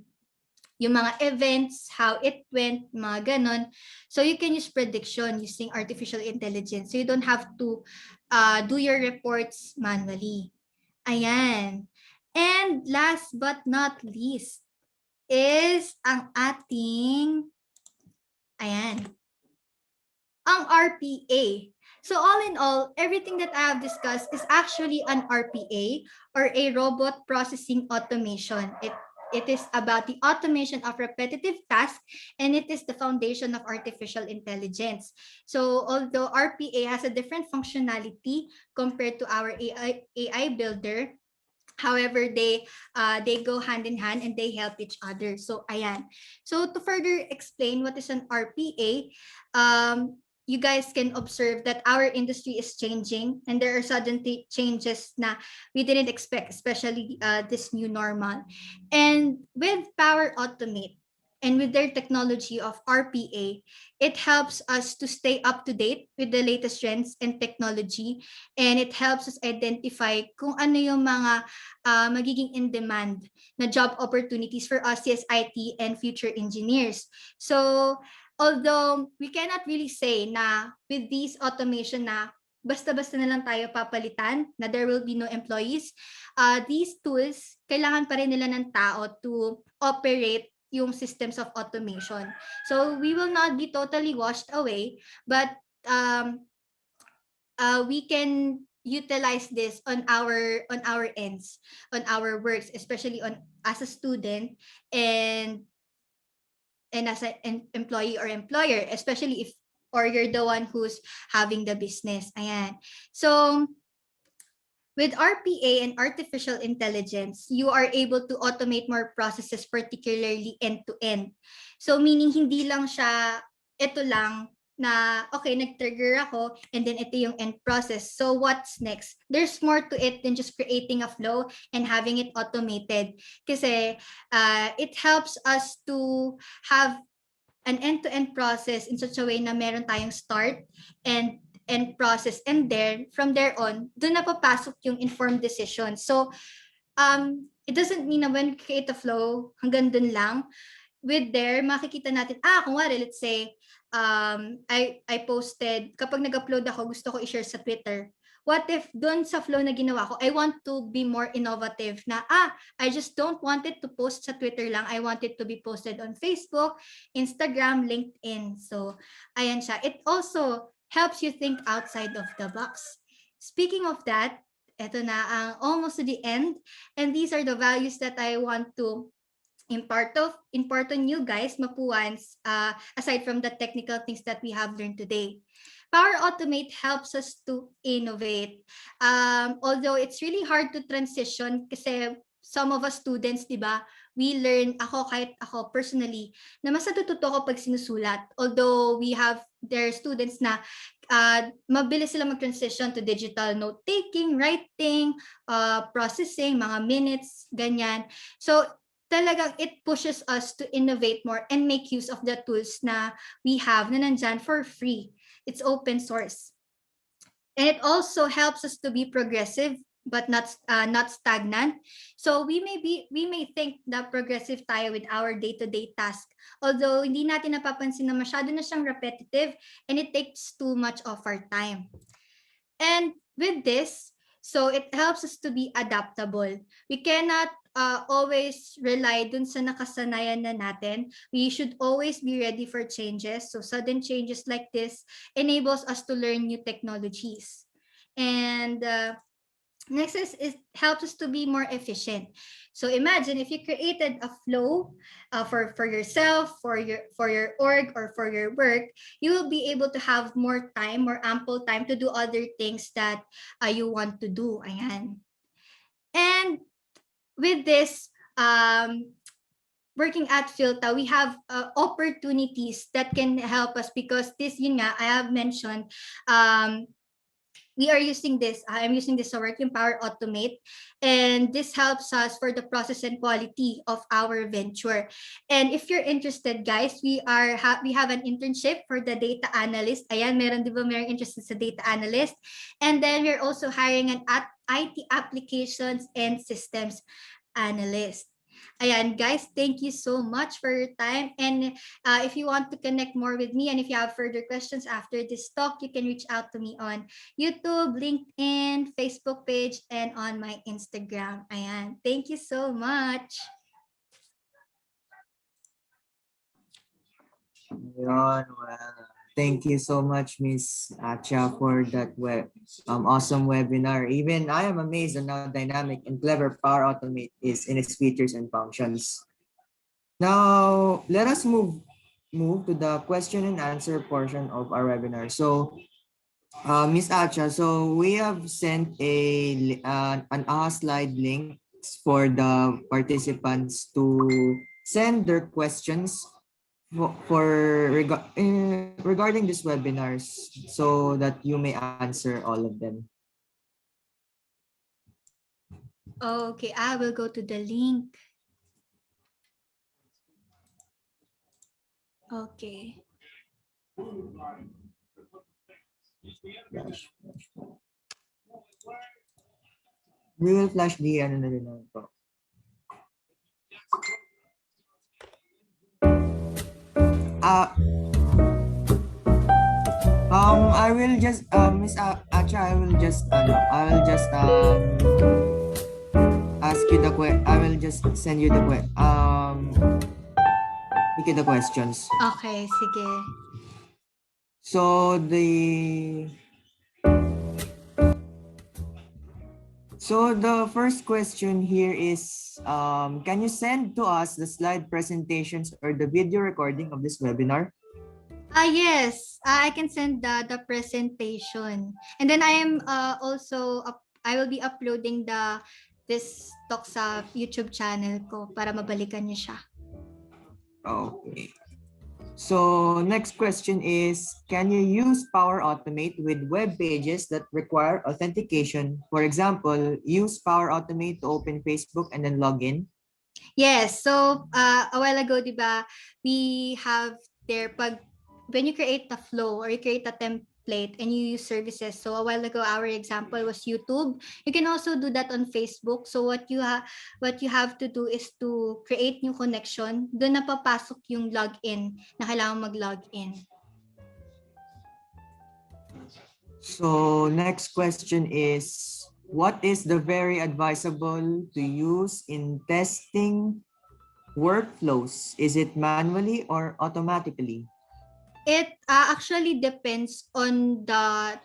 yung mga events, how it went, mga ganon. So you can use prediction using artificial intelligence. So you don't have to do your reports manually. Ayan. And last but not least is ang ating, ayan, ang RPA. So all in all, everything that I have discussed is actually an RPA, or a robot processing automation. It is about the automation of repetitive tasks, and it is the foundation of artificial intelligence. So although RPA has a different functionality compared to our AI builder, however, they go hand in hand and they help each other. So ayan. So to further explain what is an RPA, you guys can observe that our industry is changing, and there are sudden changes na we didn't expect, especially this new normal. And with Power Automate and with their technology of RPA, it helps us to stay up to date with the latest trends and technology, and it helps us identify kung ano yung mga magiging in demand na job opportunities for us as IT and future engineers. So although we cannot really say na with these automation na basta-basta na lang tayo papalitan, na there will be no employees, these tools, kailangan pa rin nila ng tao to operate yung systems of automation. So we will not be totally washed away, but we can utilize this on our ends, on our works, especially as a student and as an employee or employer, especially if or you're the one who's having the business. Ayan. So, with RPA and artificial intelligence, you are able to automate more processes, particularly end-to-end. So meaning hindi lang siya, ito lang, na okay, nag-trigger ako and then ito yung end process. So what's next? There's more to it than just creating a flow and having it automated. Kasi it helps us to have an end-to-end process in such a way na meron tayong start and process, and then from there on doon na papasok yung informed decision. So it doesn't mean na when we create a flow hanggang dun lang. With there makikita natin, kung wari, let's say I posted, kapag nag-upload ako gusto ko i-share sa Twitter. What if doon sa flow na ginawa ko, I want to be more innovative na, I just don't want it to post sa Twitter lang. I want it to be posted on Facebook, Instagram, LinkedIn. So, ayan siya. It also helps you think outside of the box. Speaking of that, eto na ang almost to the end. And these are the values that I want to impart on you guys, Mapuans, aside from the technical things that we have learned today. Power Automate helps us to innovate. Although it's really hard to transition kasi some of us students, di ba, we learn, kahit ako personally, na mas natututo ko pag sinusulat. Although there are students na mabilis sila mag-transition to digital note-taking, writing, processing, mga minutes, ganyan. So, talagang it pushes us to innovate more and make use of the tools na we have na nandyan for free. It's open source. And it also helps us to be progressive but not stagnant. So we may think na progressive tayo with our day-to-day task. Although hindi natin napapansin na masyado na siyang repetitive and it takes too much of our time. And with this, so it helps us to be adaptable. We cannot always rely dun sa nakasanayan na natin. We should always be ready for changes. So sudden changes like this enables us to learn new technologies. And next is it helps us to be more efficient. So imagine if you created a flow for yourself, for your org, or for your work, you will be able to have more ample time to do other things that you want to do. Ayan. And with this, working at Filta, we have opportunities that can help us because this, yun nga, I have mentioned, we are using this. I'm using this to work in Power Automate, and this helps us for the process and quality of our venture. And if you're interested, guys, we have an internship for the data analyst. Ayan, meron interested sa data analyst. And then we're also hiring an IT applications and systems analyst. Ayan, guys, thank you so much for your time. And if you want to connect more with me and if you have further questions after this talk, you can reach out to me on YouTube, LinkedIn, Facebook page, and on my Instagram. Ayan, thank you so much.
Well, thank you so much, Miss Atcha, for that awesome webinar. Even I am amazed on how dynamic and clever Power Automate is in its features and functions. Now, let us move to the question and answer portion of our webinar. So, Miss Atcha, so we have sent an slide link for the participants to send their questions regarding this webinars so that you may answer all of them.
Okay, I will go to the link. Okay.
We will flash the ano na rin ito. I will just Miss Atcha, I will just ask you the I will just send you the the questions.
Okay, sige.
So the first question here is, can you send to us the slide presentations or the video recording of this webinar?
Yes, I can send the presentation. And then I am also, I will be uploading this talk sa YouTube channel ko para mabalikan niyo siya.
Okay. So next question is, can you use Power Automate with web pages that require authentication? For example, use Power Automate to open Facebook and then log in.
Yes, so a while ago, di ba, we have there, when you create a flow or you create a template and you use services. So a while ago, our example was YouTube. You can also do that on Facebook. So what you have to do is to create new connection. Doon na papasok yung login na kailangan mag-login.
So next question is, what is the very advisable to use in testing workflows? Is it manually or automatically?
It actually depends on the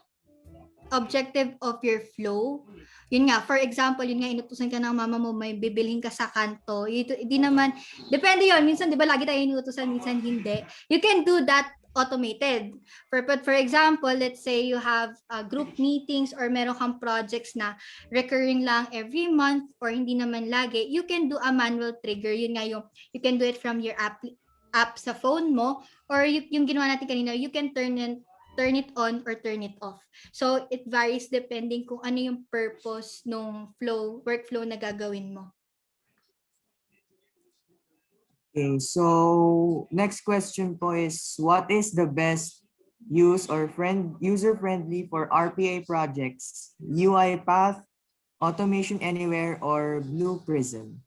objective of your flow. Yun nga, for example, yun nga, inutusan ka ng mama mo, may bibilhin ka sa kanto. Hindi naman, depende yon. Minsan, di ba, lagi tayo inutusan, minsan hindi. You can do that automated. But for example, let's say you have group meetings or meron kang projects na recurring lang every month or hindi naman lagi, you can do a manual trigger. Yun nga yung, you can do it from your app sa phone mo, or yung ginawa natin kanina, you can turn it on or turn it off. So it varies depending kung ano yung purpose nung workflow na gagawin mo.
Okay, so next question po is, what is the best use or user-friendly for RPA projects? UiPath, Automation Anywhere, or Blue Prism?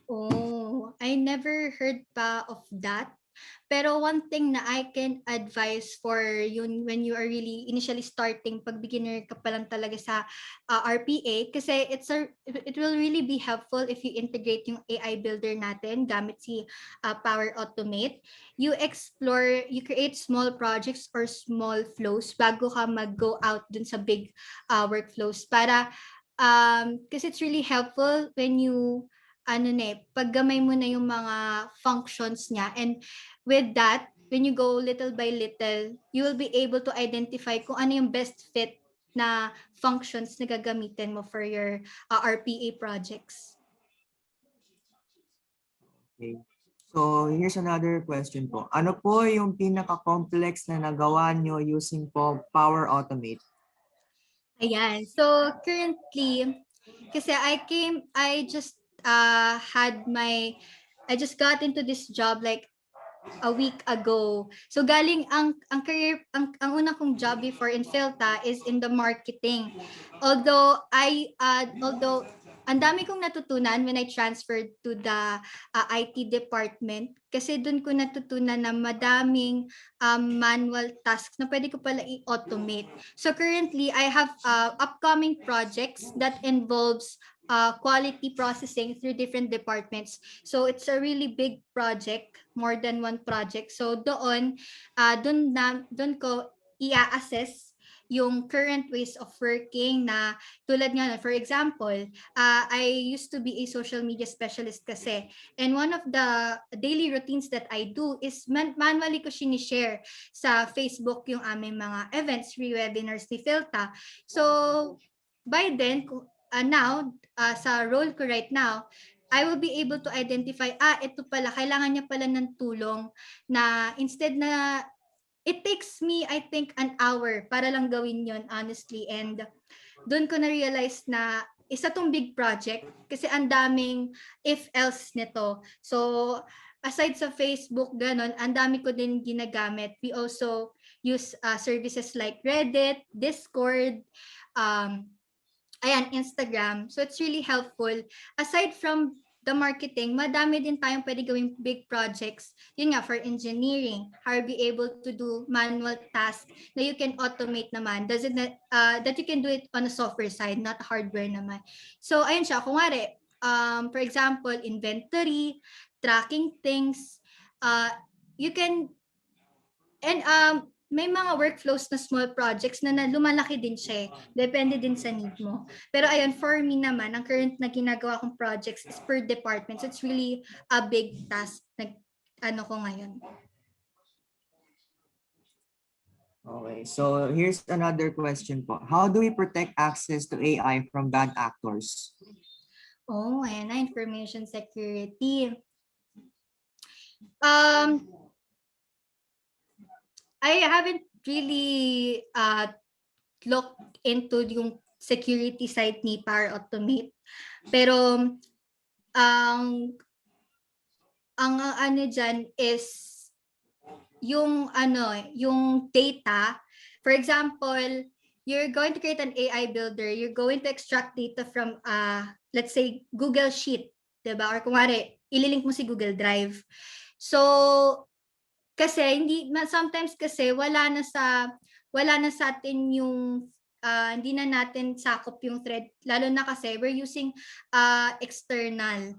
Oh, I never heard pa of that. Pero one thing na I can advise for yun when you are really initially starting, pag beginner ka pa lang talaga sa RPA, kasi it will really be helpful if you integrate yung AI builder natin gamit si Power Automate. You create small projects or small flows bago ka mag-go out dun sa big workflows para kasi it's really helpful when you paggamay mo na yung mga functions niya, and with that, when you go little by little, you will be able to identify kung ano yung best fit na functions na gagamitin mo for your RPA projects.
Okay. So here's another question po. Ano po yung pinaka-complex na nagawa nyo using po Power Automate?
Ayan. So currently, kasi I just got into this job like a week ago. So galing ang career ang una kong job before in Filta is in the marketing. Although ang dami kong natutunan when I transferred to the IT department, kasi doon ko natutunan na madaming manual tasks na pwede ko pala i-automate. So currently, I have upcoming projects that involves quality processing through different departments. So it's a really big project, more than one project. So doon ko i-assess yung current ways of working na tulad nga, for example, I used to be a social media specialist kasi, and one of the daily routines that I do is manually ko sinishare sa Facebook yung aming mga events, free webinars ni Filta. So by then, now, sa role ko right now, I will be able to identify, ito pala, kailangan niya pala ng tulong na instead na it takes me, I think, an hour para lang gawin yon, honestly. And doon ko na-realize na isa tong big project kasi ang daming if-else nito. So, aside sa Facebook, ganon, ang dami ko din ginagamit. We also use services like Reddit, Discord, Instagram. So, it's really helpful. Aside from the marketing, madami din tayong pwede gawing big projects. Yun nga, for engineering, how be able to do manual tasks na you can automate naman. That you can do it on the software side, not hardware naman. So, ayun siya. Kung for example, inventory, tracking things, you can, and may mga workflows na small projects na lumalaki din siya. Depende din sa need mo. Pero ayun, for me naman, ang current na ginagawa kong projects is per department. So it's really a big task na ko ngayon.
Okay, so here's another question po. How do we protect access to AI from bad actors?
Oh, ayan na, information security. Um, I haven't really looked into yung security side ni Power Automate. Pero ang ano dyan is yung yung data. For example, you're going to create an AI builder, you're going to extract data from let's say Google Sheet, 'di ba? Or kunwari, ililink mo si Google Drive. So kasi sometimes kasi wala na sa atin yung hindi na natin sakop yung thread, lalo na kasi we're using external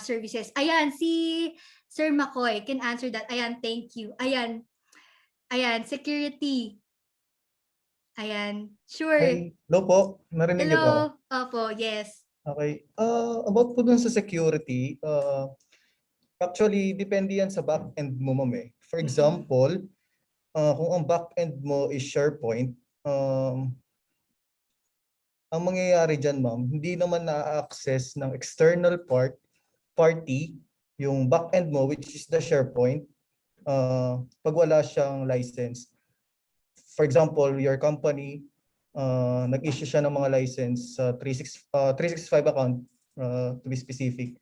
services. Ayan, si Sir McCoy can answer that. Ayan, thank you. Ayan, security. Ayan, sure.
Ay, hello po, narinig niyo po ako?
Hello. Opo, yes.
Okay. About po dun sa security, actually, depende yan sa back-end mo, ma'am eh. For example, kung ang back-end mo is SharePoint, ang mangyayari dyan, ma'am, hindi naman na-access ng external party, yung back-end mo, which is the SharePoint, pag wala siyang license. For example, your company, nag-issue siya ng mga license sa 365 account, to be specific.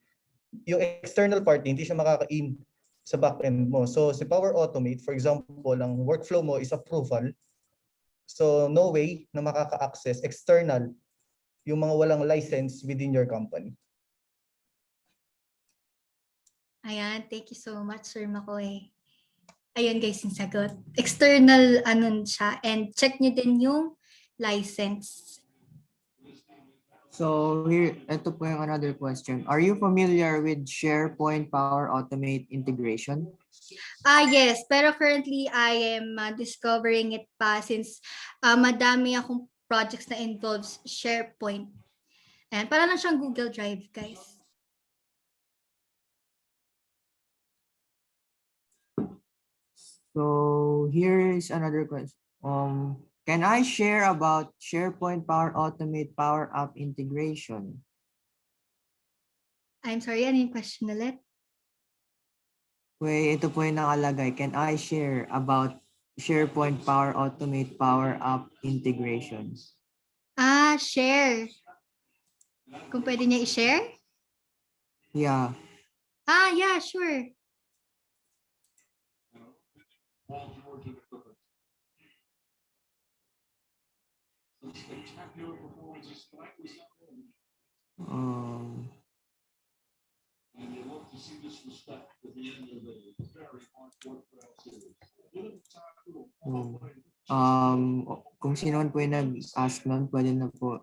Yung external party, hindi siya makaka-in sa backend mo. So si Power Automate, for example, ang workflow mo is approval. So no way na makaka-access external yung mga walang license within your company.
Ayan, thank you so much, Sir McCoy. Ayun guys, yung sagot. External siya, and check nyo din yung license.
So here, ito po yung another question. Are you familiar with SharePoint Power Automate integration?
Yes, pero currently I am discovering it pa since madami akong projects na involves SharePoint. And para lang siyang Google Drive, guys.
So here is another question. Can I share about SharePoint Power Automate Power App integration?
I'm sorry, ano yung question ulit?
Wait, ito po yung nakalagay. Can I share about SharePoint Power Automate Power App integration?
Share. Kung pwede niya i-share?
Yeah.
Yeah, sure.
Kung sino man po yung nag-ask nun, pwede na po.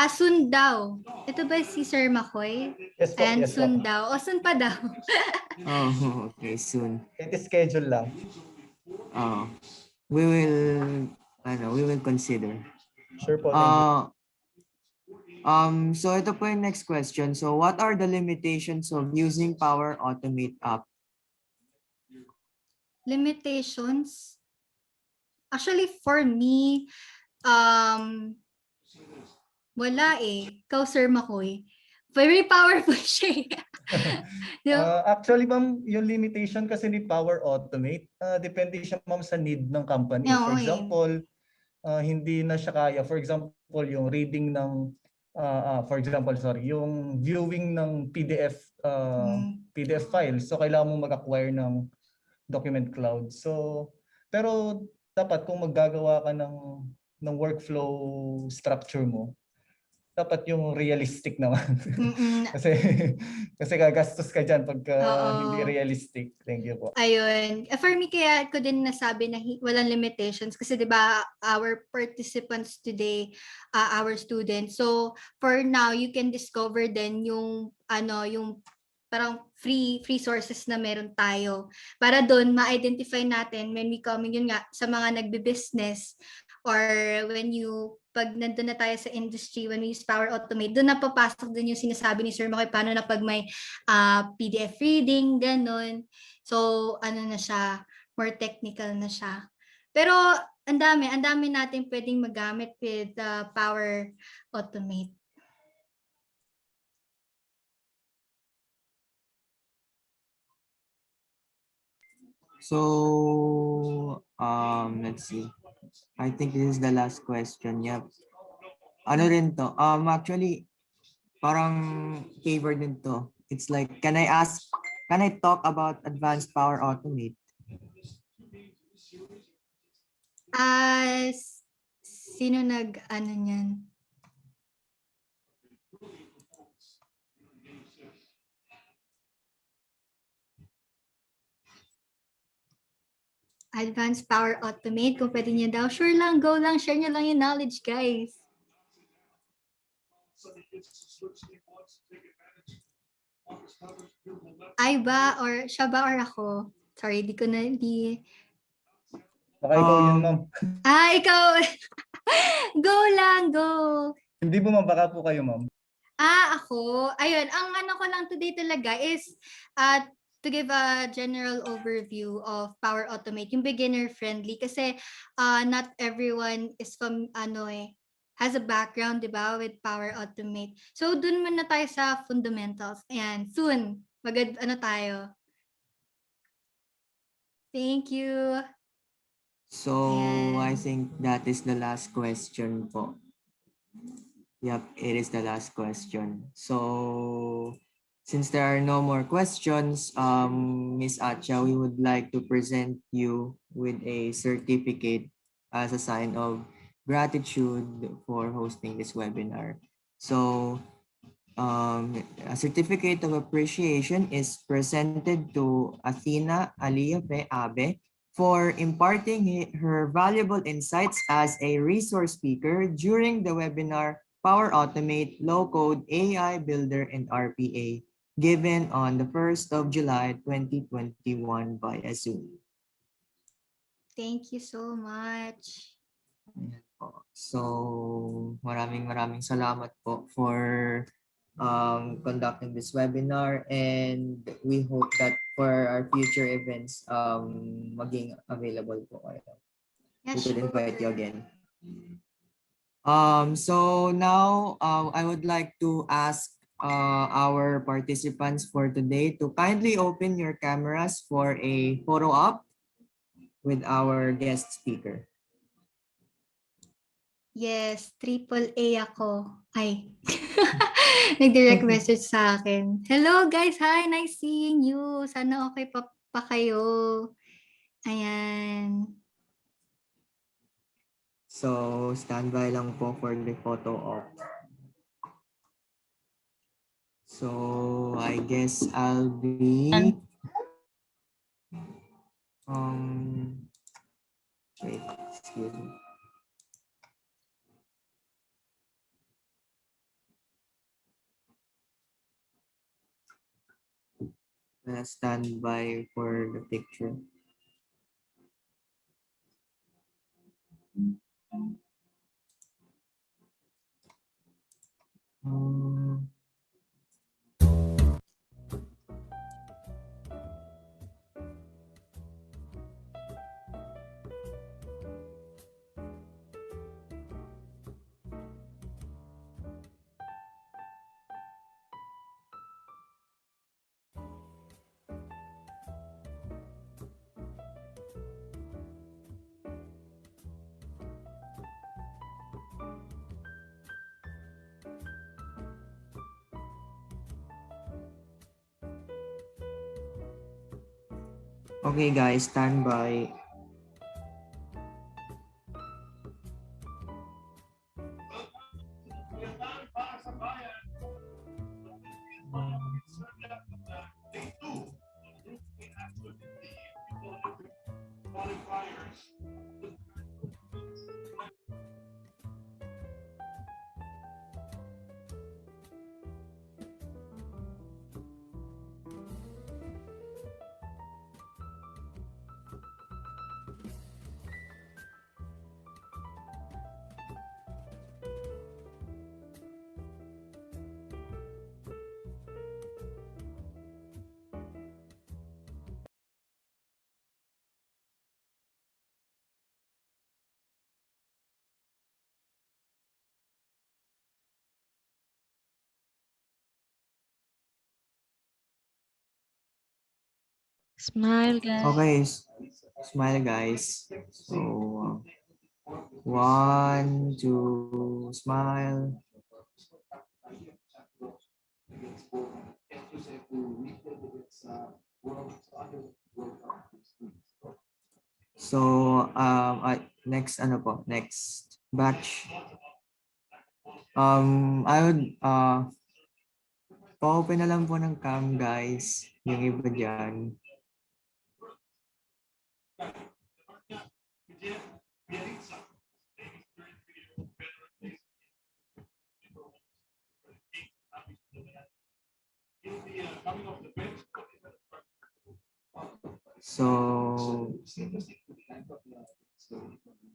Soon daw. Ito ba si Sir McCoy?
Yes po,
And
yes po.
soon daw. O, soon pa daw.
Oh, okay, soon.
It is schedule lang.
We will consider.
Sure po, thank you.
So ito po yung next question. So what are the limitations of using Power Automate app?
Limitations? Actually, for me, wala eh. Ikaw, Sir McCoy. Very powerful siya.
Actually, ma'am, yung limitation kasi ni Power Automate, depende siya, ma'am, sa need ng company. For example, hindi na siya kaya. For example, yung reading ng, yung viewing ng PDF files. So, kailangan mo mag-acquire ng document cloud. So, pero dapat kung maggagawa ka ng workflow structure mo, dapat yung realistic naman. kasi gagastos ka dyan pagka hindi realistic. Thank you po.
Ayun. For me, kaya ko din nasabi na walang limitations kasi 'di ba our participants today, our students. So for now, you can discover then yung yung parang free sources na meron tayo. Para doon ma-identify natin when we coming yun nga sa mga nagbe-business or when you pag nandun na tayo sa industry, when we use Power Automate, doon na papasok din yung sinasabi ni Sir Makoy, paano na pag may PDF reading, ganun. So, ano na siya, more technical na siya. Pero, ang dami natin pwedeng magamit with Power Automate.
So, let's see. I think this is the last question. Yep. Ano rin to? Actually, parang favor din to. It's like, can I talk about advanced Power Automate?
Sino nag-ano niyan? Advanced Power Automate, kung pwede niya daw. Sure lang, go lang, share niyo lang yung knowledge, guys. Ay ba, or siya ba, or ako? Sorry, di.
Baka ikaw yun, ma'am.
Ikaw. Go lang, go.
Hindi po, ma'am. Baka po kayo, ma'am.
Ako. Ayun, ang ano ko lang today talaga is to give a general overview of Power Automate, yung beginner friendly kasi not everyone is has a background, 'di ba, with Power Automate. So dun muna tayo sa fundamentals. Ayan, soon tayo. Thank you.
So, I
Ayan.
think that is the last question po. Yep, it is the last question. So, since there are no more questions, Miss Atcha, we would like to present you with a certificate as a sign of gratitude for hosting this webinar. So, a certificate of appreciation is presented to Athena 𝐏𝐴BE for imparting her valuable insights as a resource speaker during the webinar Power Automate Low-Code AI Builder and RPA, given on the 1st of July 2021 via Zoom.
Thank you so much.
So, maraming salamat po for conducting this webinar, and we hope that for our future events, maging available po kayo.
Yeah,
We could
sure.
invite you again. So now I would like to ask our participants for today to kindly open your cameras for a photo op with our guest speaker.
Yes, AAA ako. Ay. Nag-direct message sa akin. Hello guys, hi, nice seeing you. Sana okay pa kayo. Ayan.
So, standby lang po for the photo op. So, I guess I'll be wait, excuse me. Stand by for the picture. Okay guys, stand by.
Smile, guys.
Okay, smile guys. So, 1, 2, smile. So, next ano po, next batch. I would pa-open na lang po ng cam guys, yung iba dyan. So,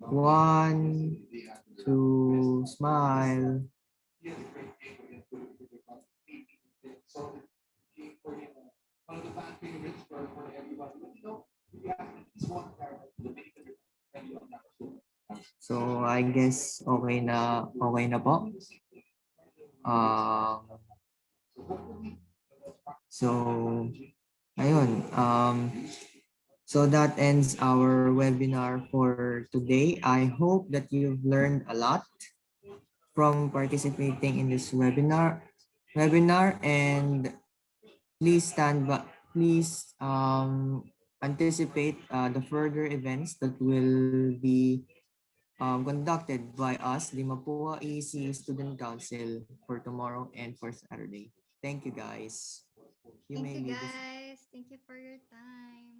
1, 2, smile. So, I guess okay na po. So, ayun. So that ends our webinar for today. I hope that you've learned a lot from participating in this webinar, and please please anticipate the further events that will be conducted by us, the Mapúa EECE Student Council, for tomorrow and for Saturday. Thank you guys.
Thank you
may leave this.
guys. Thank you for your time.